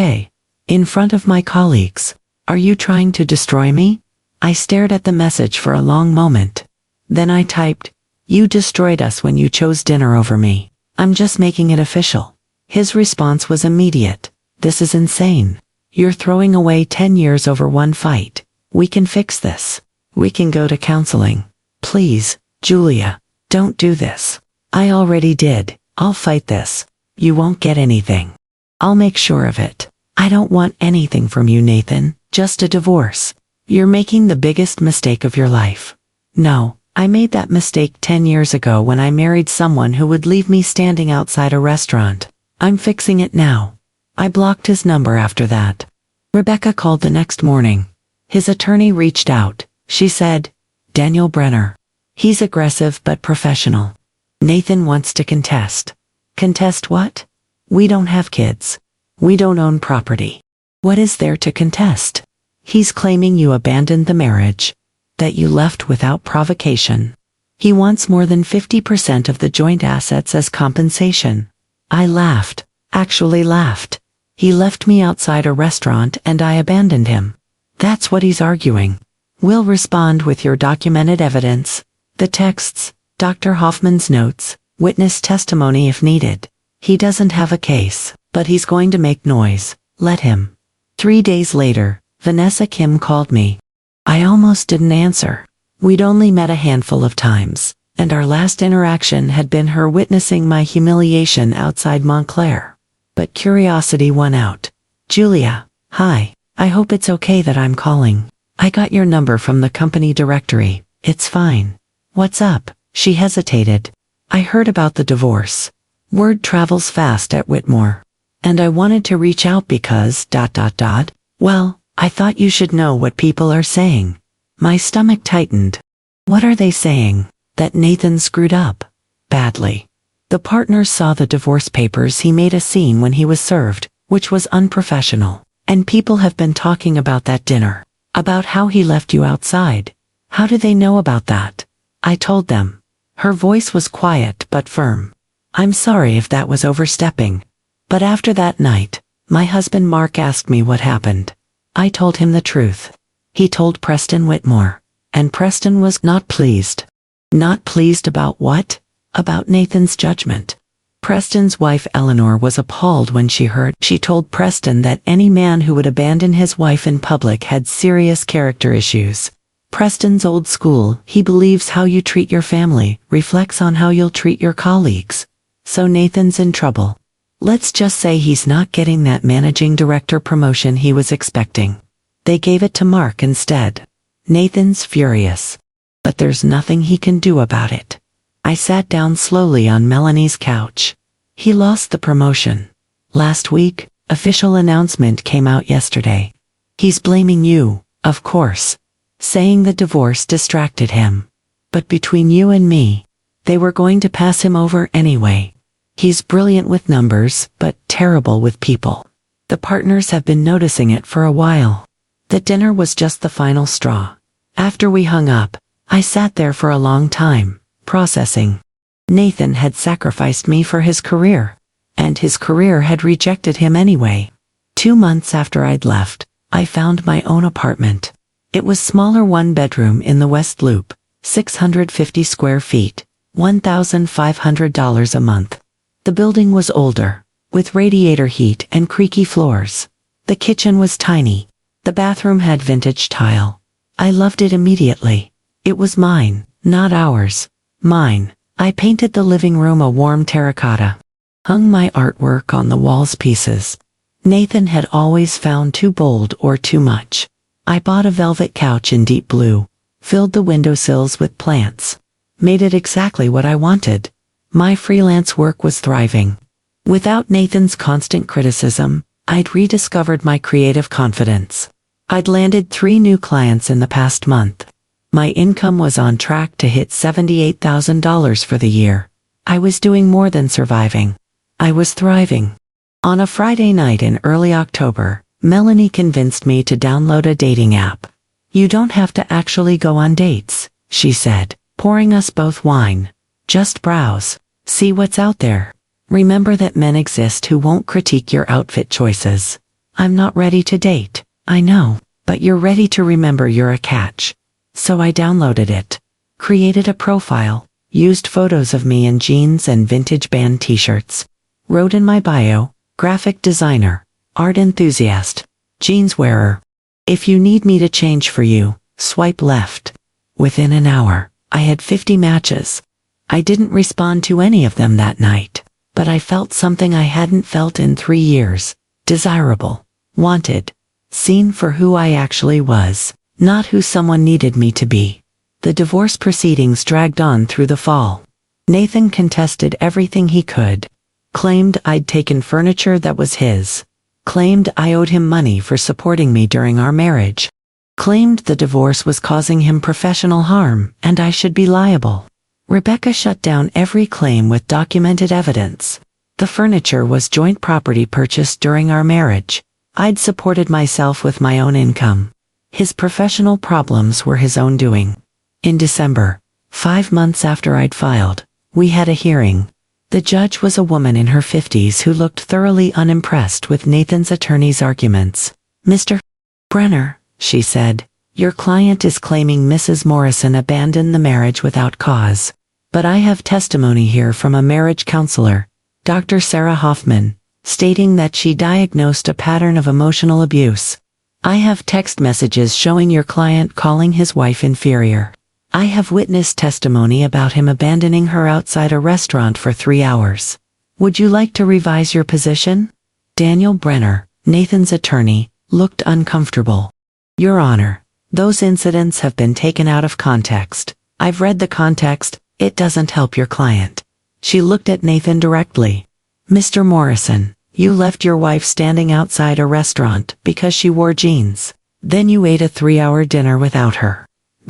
In front of my colleagues. Are you trying to destroy me? I stared at the message for a long moment. Then I typed, you destroyed us when you chose dinner over me. I'm just making it official. His response was immediate. This is insane. You're throwing away 10 years over one fight. We can fix this. We can go to counseling. Please, Julia, don't do this. I already did. I'll fight this. You won't get anything. I'll make sure of it. I don't want anything from you, Nathan, just a divorce. You're making the biggest mistake of your life. No, I made that mistake 10 years ago when I married someone who would leave me standing outside a restaurant. I'm fixing it now. I blocked his number after that. Rebecca called the next morning. His attorney reached out. She said, Daniel Brenner. He's aggressive but professional. Nathan wants to contest. Contest what? We don't have kids. We don't own property. What is there to contest? He's claiming you abandoned the marriage, that you left without provocation. He wants more than 50% of the joint assets as compensation. I laughed, actually laughed. He left me outside a restaurant and I abandoned him. That's what he's arguing. We'll respond with your documented evidence, the texts, Dr. Hoffman's notes, witness testimony if needed. He doesn't have a case, but he's going to make noise. Let him. 3 days later, Vanessa Kim called me. I almost didn't answer. We'd only met a handful of times, and our last interaction had been her witnessing my humiliation outside Montclair. But curiosity won out. Julia, hi, I hope it's okay that I'm calling. I got your number from the company directory. It's fine. What's up? She hesitated. I heard about the divorce. Word travels fast at Whitmore. And I wanted to reach out because, Well, I thought you should know what people are saying. My stomach tightened. What are they saying? That Nathan screwed up. Badly. The partners saw the divorce papers. He made a scene when he was served, which was unprofessional. And people have been talking about that dinner. About how he left you outside. How do they know about that? I told them. Her voice was quiet but firm. I'm sorry if that was overstepping. But after that night, my husband Mark asked me what happened. I told him the truth. He told Preston Whitmore. And Preston was not pleased. Not pleased about what? About Nathan's judgment. Preston's wife Eleanor was appalled when she heard. She told Preston that any man who would abandon his wife in public had serious character issues. Preston's old school, he believes how you treat your family reflects on how you'll treat your colleagues. So Nathan's in trouble. Let's just say he's not getting that managing director promotion he was expecting. They gave it to Mark instead. Nathan's furious. But there's nothing he can do about it. I sat down slowly on Melanie's couch. He lost the promotion. Last week, official announcement came out yesterday. He's blaming you, of course. Saying the divorce distracted him. But between you and me, they were going to pass him over anyway. He's brilliant with numbers, but terrible with people. The partners have been noticing it for a while. The dinner was just the final straw. After we hung up, I sat there for a long time, processing. Nathan had sacrificed me for his career, and his career had rejected him anyway. 2 months after I'd left, I found my own apartment. It was smaller, 1 bedroom in the West Loop, 650 square feet, $1,500 a month. The building was older, with radiator heat and creaky floors. The kitchen was tiny. The bathroom had vintage tile. I loved it immediately. It was mine, not ours. Mine. I painted the living room a warm terracotta. Hung my artwork on the walls pieces. Nathan had always found too bold or too much. I bought a velvet couch in deep blue, filled the windowsills with plants, made it exactly what I wanted. My freelance work was thriving. Without Nathan's constant criticism, I'd rediscovered my creative confidence. I'd landed 3 new clients in the past month. My income was on track to hit $78,000 for the year. I was doing more than surviving. I was thriving. On a Friday night in early October, Melanie convinced me to download a dating app. "You don't have to actually go on dates," she said, pouring us both wine. "Just browse. See what's out there. Remember that men exist who won't critique your outfit choices. I'm not ready to date, I know, but you're ready to remember you're a catch." So I downloaded it, created a profile, used photos of me in jeans and vintage band t-shirts, wrote in my bio, graphic designer, art enthusiast, jeans wearer. If you need me to change for you, swipe left. Within an hour, I had 50 matches. I didn't respond to any of them that night, but I felt something I hadn't felt in 3 years. Desirable, wanted, seen for who I actually was, not who someone needed me to be. The divorce proceedings dragged on through the fall. Nathan contested everything he could. Claimed I'd taken furniture that was his. Claimed I owed him money for supporting me during our marriage. Claimed the divorce was causing him professional harm and I should be liable. Rebecca shut down every claim with documented evidence. The furniture was joint property purchased during our marriage. I'd supported myself with my own income. His professional problems were his own doing. In December, 5 months after I'd filed, we had a hearing. The judge was a woman in her 50s who looked thoroughly unimpressed with Nathan's attorney's arguments. "Mr. Brenner," she said, "your client is claiming Mrs. Morrison abandoned the marriage without cause. But I have testimony here from a marriage counselor, Dr. Sarah Hoffman, stating that she diagnosed a pattern of emotional abuse. I have text messages showing your client calling his wife inferior. I have witness testimony about him abandoning her outside a restaurant for 3 hours. Would you like to revise your position?" Daniel Brenner, Nathan's attorney, looked uncomfortable. "Your Honor, those incidents have been taken out of context. I've read the context, it doesn't help your client." She looked at Nathan directly. "Mr. Morrison, you left your wife standing outside a restaurant because she wore jeans. Then you ate a 3-hour dinner without her.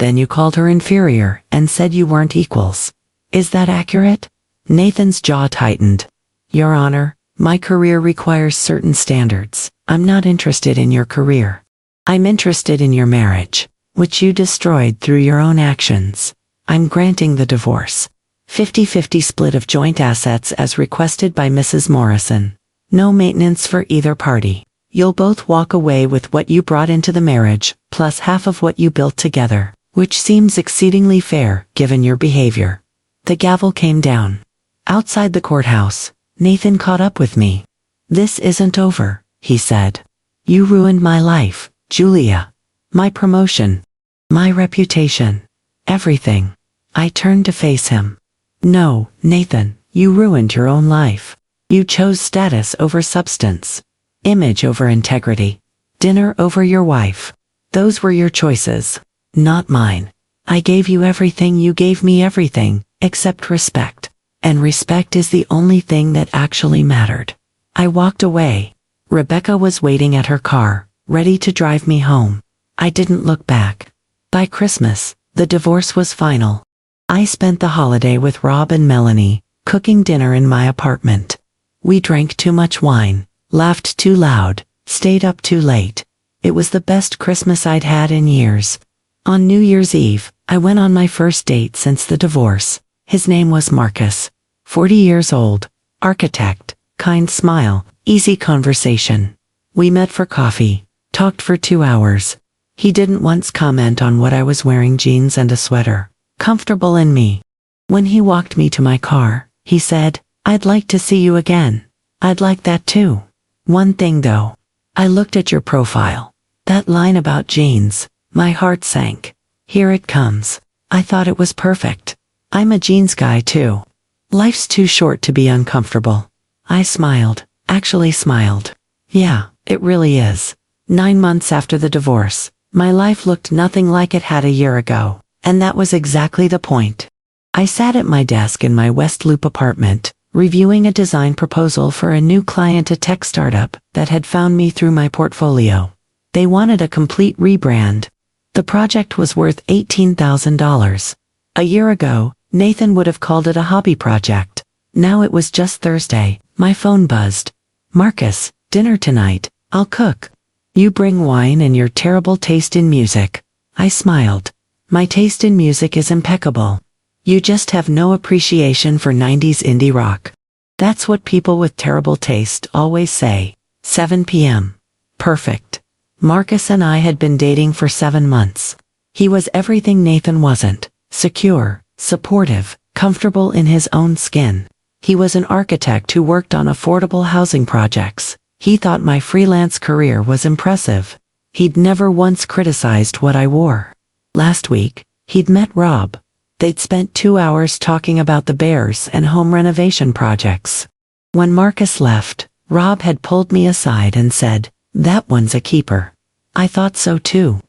Then you called her inferior and said you weren't equals. Is that accurate?" Nathan's jaw tightened. "Your Honor, my career requires certain standards. I'm not interested in your career. I'm interested in your marriage, which you destroyed through your own actions. I'm granting the divorce. 50-50 split of joint assets as requested by Mrs. Morrison. No maintenance for either party. You'll both walk away with what you brought into the marriage, plus half of what you built together, which seems exceedingly fair, given your behavior." The gavel came down. Outside the courthouse, Nathan caught up with me. "This isn't over," he said. "You ruined my life, Julia. My promotion. My reputation. Everything." I turned to face him. "No, Nathan, you ruined your own life. You chose status over substance. Image over integrity. Dinner over your wife. Those were your choices, not mine. I gave you everything, you gave me everything, except respect. And respect is the only thing that actually mattered." I walked away. Rebecca was waiting at her car, ready to drive me home. I didn't look back. By Christmas, the divorce was final. I spent the holiday with Rob and Melanie, cooking dinner in my apartment. We drank too much wine, laughed too loud, stayed up too late. It was the best Christmas I'd had in years. On New Year's Eve, I went on my first date since the divorce. His name was Marcus, 40 years old, architect, kind smile, easy conversation. We met for coffee, talked for 2 hours. He didn't once comment on what I was wearing, jeans and a sweater. Comfortable in me. When he walked me to my car, he said, "I'd like to see you again." I'd like that too. One thing though. I looked at your profile. That line about jeans, my heart sank. Here it comes. I thought it was perfect. I'm a jeans guy too. Life's too short to be uncomfortable. I smiled, actually smiled. Yeah, it really is. 9 months after the divorce, My life looked nothing like it had a year ago, and that was exactly the point. I sat at my desk in my West Loop apartment, reviewing a design proposal for a new client, a tech startup that had found me through my portfolio. They wanted a complete rebrand. The project was worth $18,000. A year ago, Nathan would have called it a hobby project. Now it was just Thursday. My phone buzzed. "Marcus, dinner tonight. I'll cook. You bring wine and your terrible taste in music." I smiled. "My taste in music is impeccable. You just have no appreciation for 90s indie rock." That's what people with terrible taste always say. 7 p.m. Perfect. Marcus and I had been dating for 7 months. He was everything Nathan wasn't. Secure, supportive, comfortable in his own skin. He was an architect who worked on affordable housing projects. He thought my freelance career was impressive. He'd never once criticized what I wore. Last week, he'd met Rob. They'd spent 2 hours talking about the Bears and home renovation projects. When Marcus left, Rob had pulled me aside and said, "That one's a keeper." I thought so too.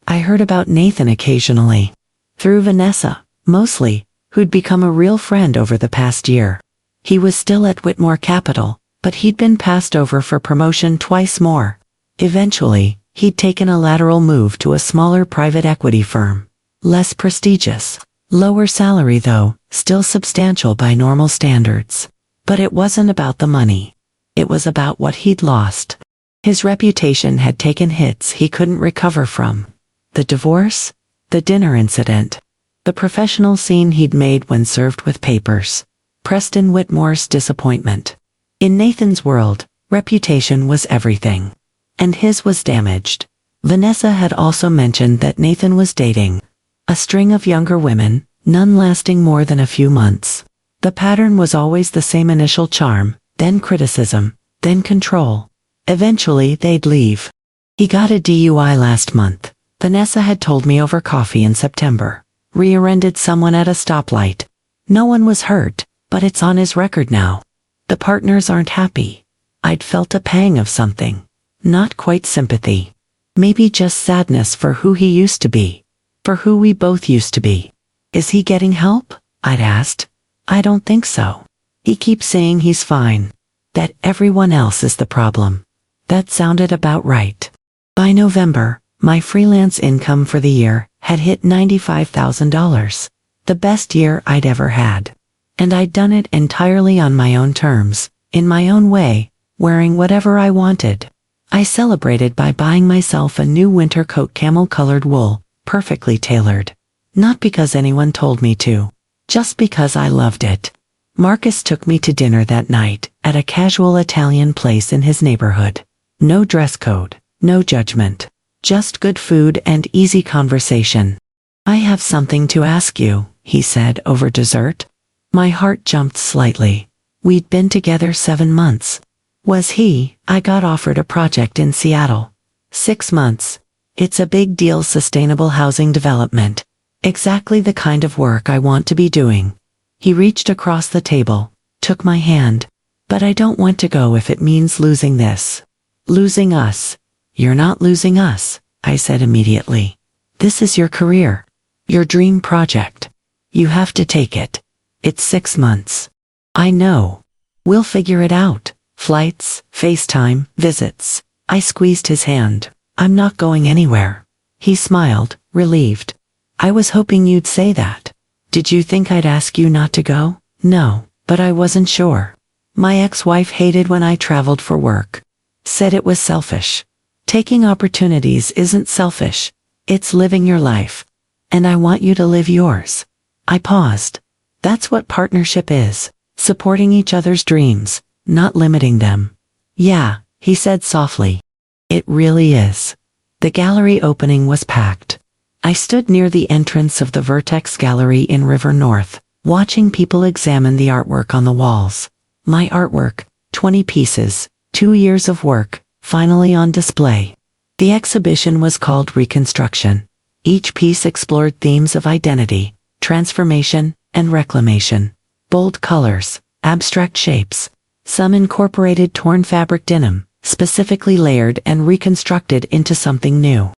I heard about Nathan occasionally. Through Vanessa, mostly, who'd become a real friend over the past year. He was still at Whitmore Capital, but he'd been passed over for promotion twice more. Eventually, he'd taken a lateral move to a smaller private equity firm. Less prestigious. Lower salary though, still substantial by normal standards. But it wasn't about the money. It was about what he'd lost. His reputation had taken hits he couldn't recover from. The divorce, the dinner incident, the professional scene he'd made when served with papers. Preston Whitmore's disappointment. In Nathan's world, reputation was everything. And his was damaged. Vanessa had also mentioned that Nathan was dating a string of younger women, none lasting more than a few months. The pattern was always the same: initial charm, then criticism, then control. Eventually they'd leave. He got a DUI last month. Vanessa had told me over coffee in September. Rear-ended someone at a stoplight. No one was hurt, but it's on his record now. The partners aren't happy. I'd felt a pang of something. Not quite sympathy. Maybe just sadness for who he used to be. For who we both used to be. "Is he getting help?" I'd asked. "I don't think so. He keeps saying he's fine. That everyone else is the problem." That sounded about right. By November, my freelance income for the year had hit $95,000. The best year I'd ever had. And I'd done it entirely on my own terms, in my own way, wearing whatever I wanted. I celebrated by buying myself a new winter coat, camel-colored wool, perfectly tailored. Not because anyone told me to, just because I loved it. Marcus took me to dinner that night, at a casual Italian place in his neighborhood. No dress code, no judgment. Just good food and easy conversation. "I have something to ask you," he said over dessert. My heart jumped slightly. We'd been together 7 months. I got offered a project in Seattle. 6 months. It's a big deal, sustainable housing development. Exactly the kind of work I want to be doing. He reached across the table, took my hand. "But I don't want to go if it means losing this. Losing us." "You're not losing us," I said immediately. "This is your career. Your dream project. You have to take it. It's 6 months. I know. We'll figure it out. Flights, FaceTime, visits." I squeezed his hand. "I'm not going anywhere." He smiled, relieved. "I was hoping you'd say that. Did you think I'd ask you not to go?" "No, but I wasn't sure. My ex-wife hated when I traveled for work. Said it was selfish. Taking opportunities isn't selfish. It's living your life. And I want you to live yours." I paused. That's what partnership is. Supporting each other's dreams, not limiting them. "Yeah," he said softly. "It really is." The gallery opening was packed. I stood near the entrance of the Vertex Gallery in River North, watching people examine the artwork on the walls. My artwork, 20 pieces, 2 years of work, finally on display. The exhibition was called Reconstruction. Each piece explored themes of identity, transformation, and reclamation. Bold colors, abstract shapes. Some incorporated torn fabric denim, specifically layered and reconstructed into something new.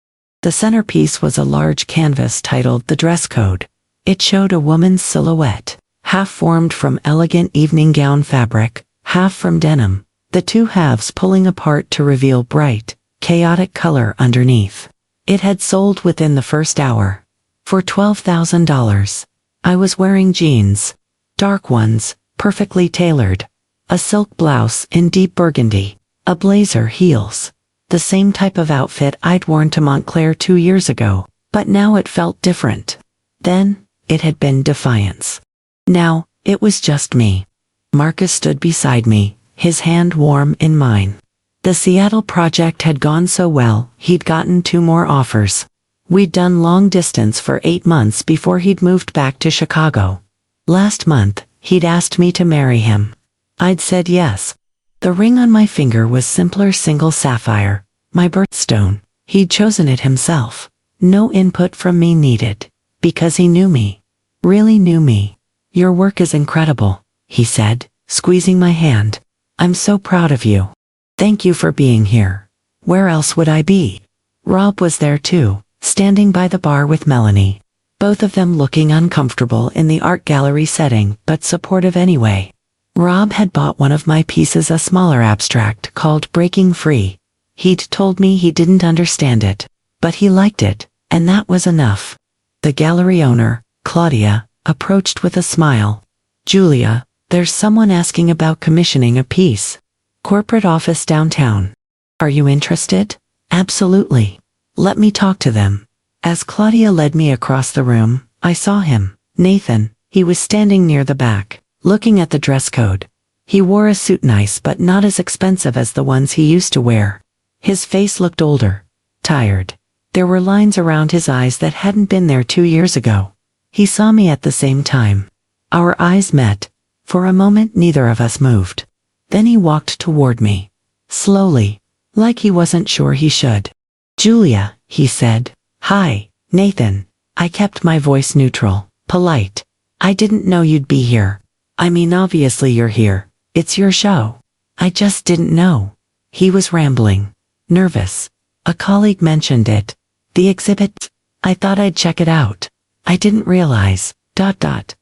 The centerpiece was a large canvas titled The Dress Code. It showed a woman's silhouette, half formed from elegant evening gown fabric, half from denim, the two halves pulling apart to reveal bright, chaotic color underneath. It had sold within the first hour. For $12,000. I was wearing jeans. Dark ones, perfectly tailored. A silk blouse in deep burgundy. A blazer, heels. The same type of outfit I'd worn to Montclair 2 years ago, but now it felt different. Then, it had been defiance. Now, it was just me. Marcus stood beside me, his hand warm in mine. The Seattle project had gone so well, he'd gotten 2 more offers. We'd done long distance for 8 months before he'd moved back to Chicago. Last month, he'd asked me to marry him. I'd said yes. The ring on my finger was simpler single sapphire, my birthstone. He'd chosen it himself. No input from me needed. Because he knew me. Really knew me. Your work is incredible, he said, squeezing my hand. I'm so proud of you. Thank you for being here. Where else would I be? Rob was there too, standing by the bar with Melanie. Both of them looking uncomfortable in the art gallery setting, but supportive anyway. Rob had bought one of my pieces, a smaller abstract called Breaking Free. He'd told me he didn't understand it, but he liked it, and that was enough. The gallery owner, Claudia, approached with a smile. Julia, there's someone asking about commissioning a piece. Corporate office downtown. Are you interested? Absolutely. Let me talk to them. As Claudia led me across the room, I saw him, Nathan. He was standing near the back, looking at the dress code. He wore a suit, nice but not as expensive as the ones he used to wear. His face looked older, tired. There were lines around his eyes that hadn't been there 2 years ago. He saw me at the same time. Our eyes met. For a moment neither of us moved. Then he walked toward me. Slowly, like he wasn't sure he should. Julia, he said. Hi, Nathan. I kept my voice neutral, polite. I didn't know you'd be here. I mean, obviously you're here. It's your show. I just didn't know. He was rambling. Nervous. A colleague mentioned it. The exhibit. I thought I'd check it out. I didn't realize. ...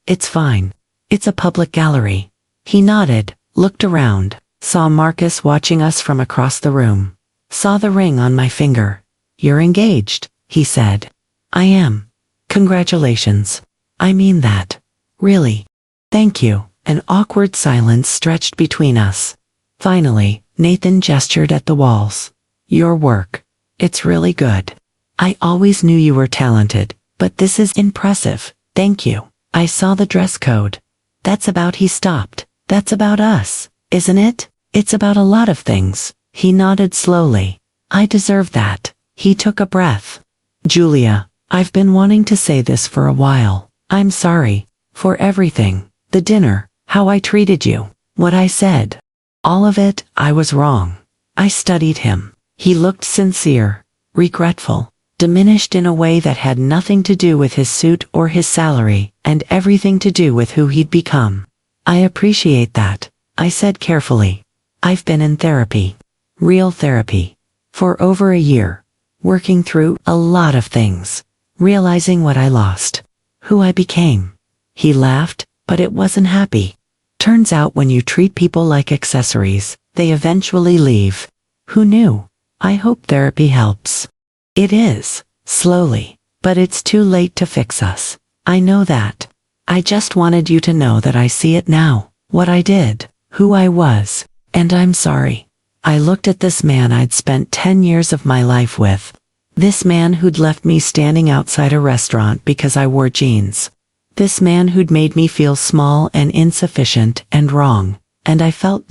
It's fine. It's a public gallery. He nodded, looked around, saw Marcus watching us from across the room. Saw the ring on my finger. You're engaged, he said. I am. Congratulations. I mean that. Really. Thank you. An awkward silence stretched between us. Finally, Nathan gestured at the walls. Your work. It's really good. I always knew you were talented, but this is impressive. Thank you. I saw the dress code. That's about... He stopped. That's about us, isn't it? It's about a lot of things. He nodded slowly. I deserve that. He took a breath. Julia, I've been wanting to say this for a while. I'm sorry. For everything. The dinner, how I treated you, what I said. All of it, I was wrong. I studied him. He looked sincere, regretful, diminished in a way that had nothing to do with his suit or his salary, and everything to do with who he'd become. I appreciate that, I said carefully. I've been in therapy. Real therapy. For over a year. Working through a lot of things. Realizing what I lost. Who I became. He laughed, but it wasn't happy. Turns out when you treat people like accessories, they eventually leave. Who knew? I hope therapy helps. It is, slowly, but it's too late to fix us. I know that. I just wanted you to know that I see it now, what I did, who I was, and I'm sorry. I looked at this man I'd spent 10 years of my life with. This man who'd left me standing outside a restaurant because I wore jeans. This man who'd made me feel small and insufficient and wrong, and I felt ...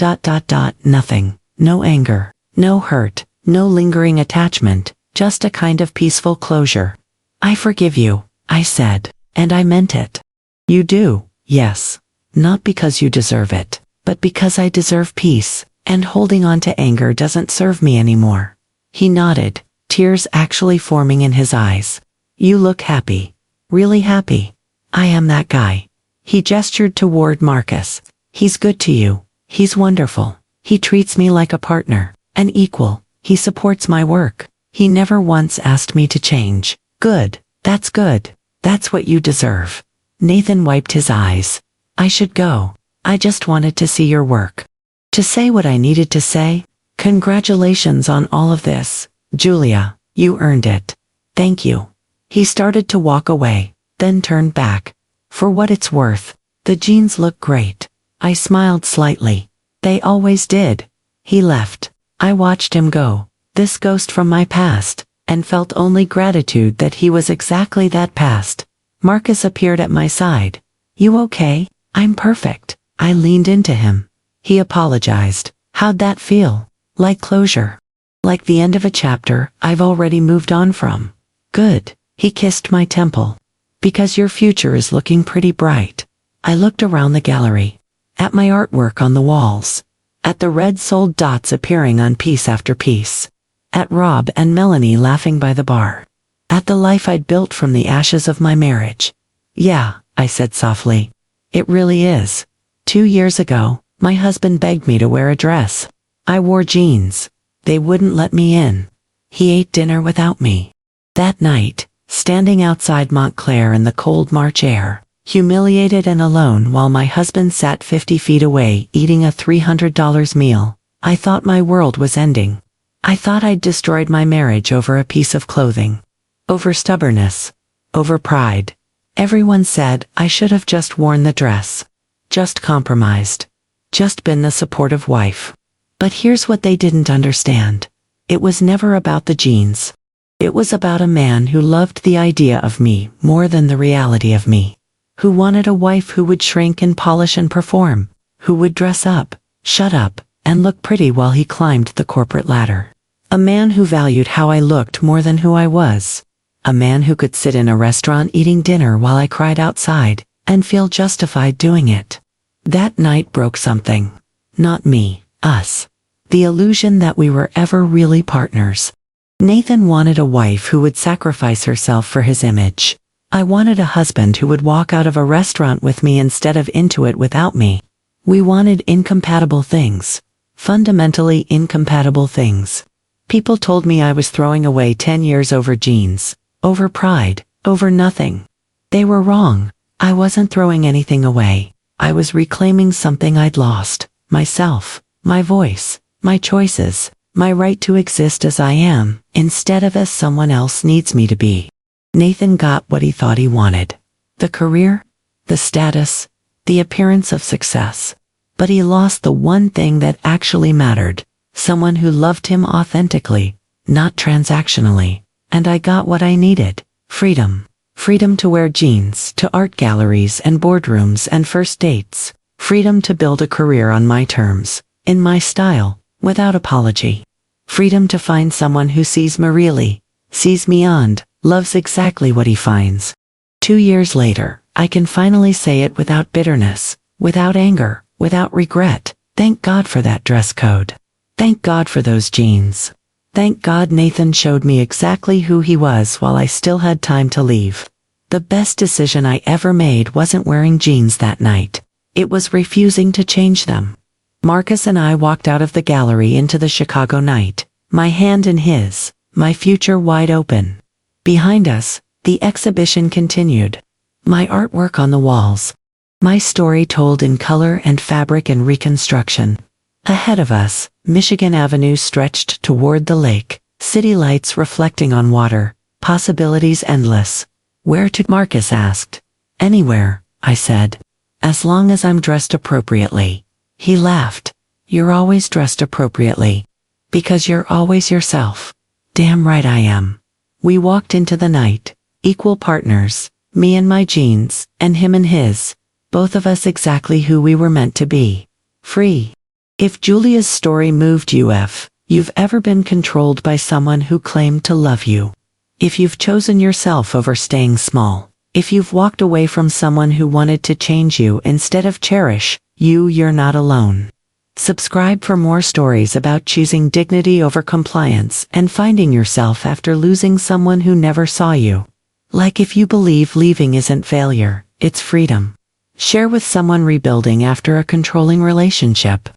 nothing, no anger, no hurt, no lingering attachment, just a kind of peaceful closure. I forgive you, I said, and I meant it. You do, yes. Not because you deserve it, but because I deserve peace, and holding on to anger doesn't serve me anymore. He nodded, tears actually forming in his eyes. You look happy. Really happy. I am that guy. He gestured toward Marcus. He's good to you. He's wonderful. He treats me like a partner, an equal. He supports my work. He never once asked me to change. Good. That's good. That's what you deserve. Nathan wiped his eyes. I should go. I just wanted to see your work. To say what I needed to say. Congratulations on all of this, Julia. You earned it. Thank you. He started to walk away, then turned back. For what it's worth, the jeans look great. I smiled slightly. They always did. He left. I watched him go, this ghost from my past, and felt only gratitude that he was exactly that past. Marcus appeared at my side. You okay? I'm perfect. I leaned into him. He apologized. How'd that feel? Like closure. Like the end of a chapter I've already moved on from. Good. He kissed my temple. Because your future is looking pretty bright. I looked around the gallery. At my artwork on the walls. At the red sold dots appearing on piece after piece. At Rob and Melanie laughing by the bar. At the life I'd built from the ashes of my marriage. Yeah, I said softly. It really is. 2 years ago, my husband begged me to wear a dress. I wore jeans. They wouldn't let me in. He ate dinner without me. That night, standing outside Montclair in the cold March air, humiliated and alone while my husband sat 50 feet away eating a $300 meal, I thought my world was ending. I thought I'd destroyed my marriage over a piece of clothing. Over stubbornness. Over pride. Everyone said I should have just worn the dress. Just compromised. Just been the supportive wife. But here's what they didn't understand. It was never about the jeans. It was about a man who loved the idea of me more than the reality of me. Who wanted a wife who would shrink and polish and perform. Who would dress up, shut up, and look pretty while he climbed the corporate ladder. A man who valued how I looked more than who I was. A man who could sit in a restaurant eating dinner while I cried outside, and feel justified doing it. That night broke something. Not me, us. The illusion that we were ever really partners. Nathan wanted a wife who would sacrifice herself for his image. I wanted a husband who would walk out of a restaurant with me instead of into it without me. We wanted incompatible things. Fundamentally incompatible things. People told me I was throwing away 10 years over jeans, over pride, over nothing. They were wrong. I wasn't throwing anything away. I was reclaiming something I'd lost. Myself, my voice, my choices, my right to exist as I am, instead of as someone else needs me to be. Nathan got what he thought he wanted. The career, the status, the appearance of success. But he lost the one thing that actually mattered. Someone who loved him authentically, not transactionally. And I got what I needed. Freedom. Freedom to wear jeans to art galleries and boardrooms and first dates. Freedom to build a career on my terms, in my style, without apology. Freedom to find someone who sees me really, sees beyond, loves exactly what he finds. 2 years later, I can finally say it without bitterness, without anger, without regret. Thank God for that dress code. Thank God for those jeans. Thank God Nathan showed me exactly who he was while I still had time to leave. The best decision I ever made wasn't wearing jeans that night. It was refusing to change them. Marcus and I walked out of the gallery into the Chicago night, my hand in his, my future wide open. Behind us, the exhibition continued. My artwork on the walls. My story told in color and fabric and reconstruction. Ahead of us, Michigan Avenue stretched toward the lake, city lights reflecting on water, possibilities endless. Where to? Marcus asked. Anywhere, I said. As long as I'm dressed appropriately. He laughed. You're always dressed appropriately. Because you're always yourself. Damn right I am. We walked into the night, equal partners, me and my jeans, and him and his, both of us exactly who we were meant to be. Free. If Julia's story moved you, if you've ever been controlled by someone who claimed to love you. If you've chosen yourself over staying small. If you've walked away from someone who wanted to change you instead of cherish you, you're not alone. Subscribe for more stories about choosing dignity over compliance and finding yourself after losing someone who never saw you. Like if you believe leaving isn't failure, it's freedom. Share with someone rebuilding after a controlling relationship.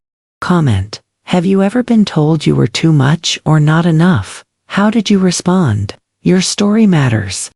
Comment. Have you ever been told you were too much or not enough? How did you respond? Your story matters.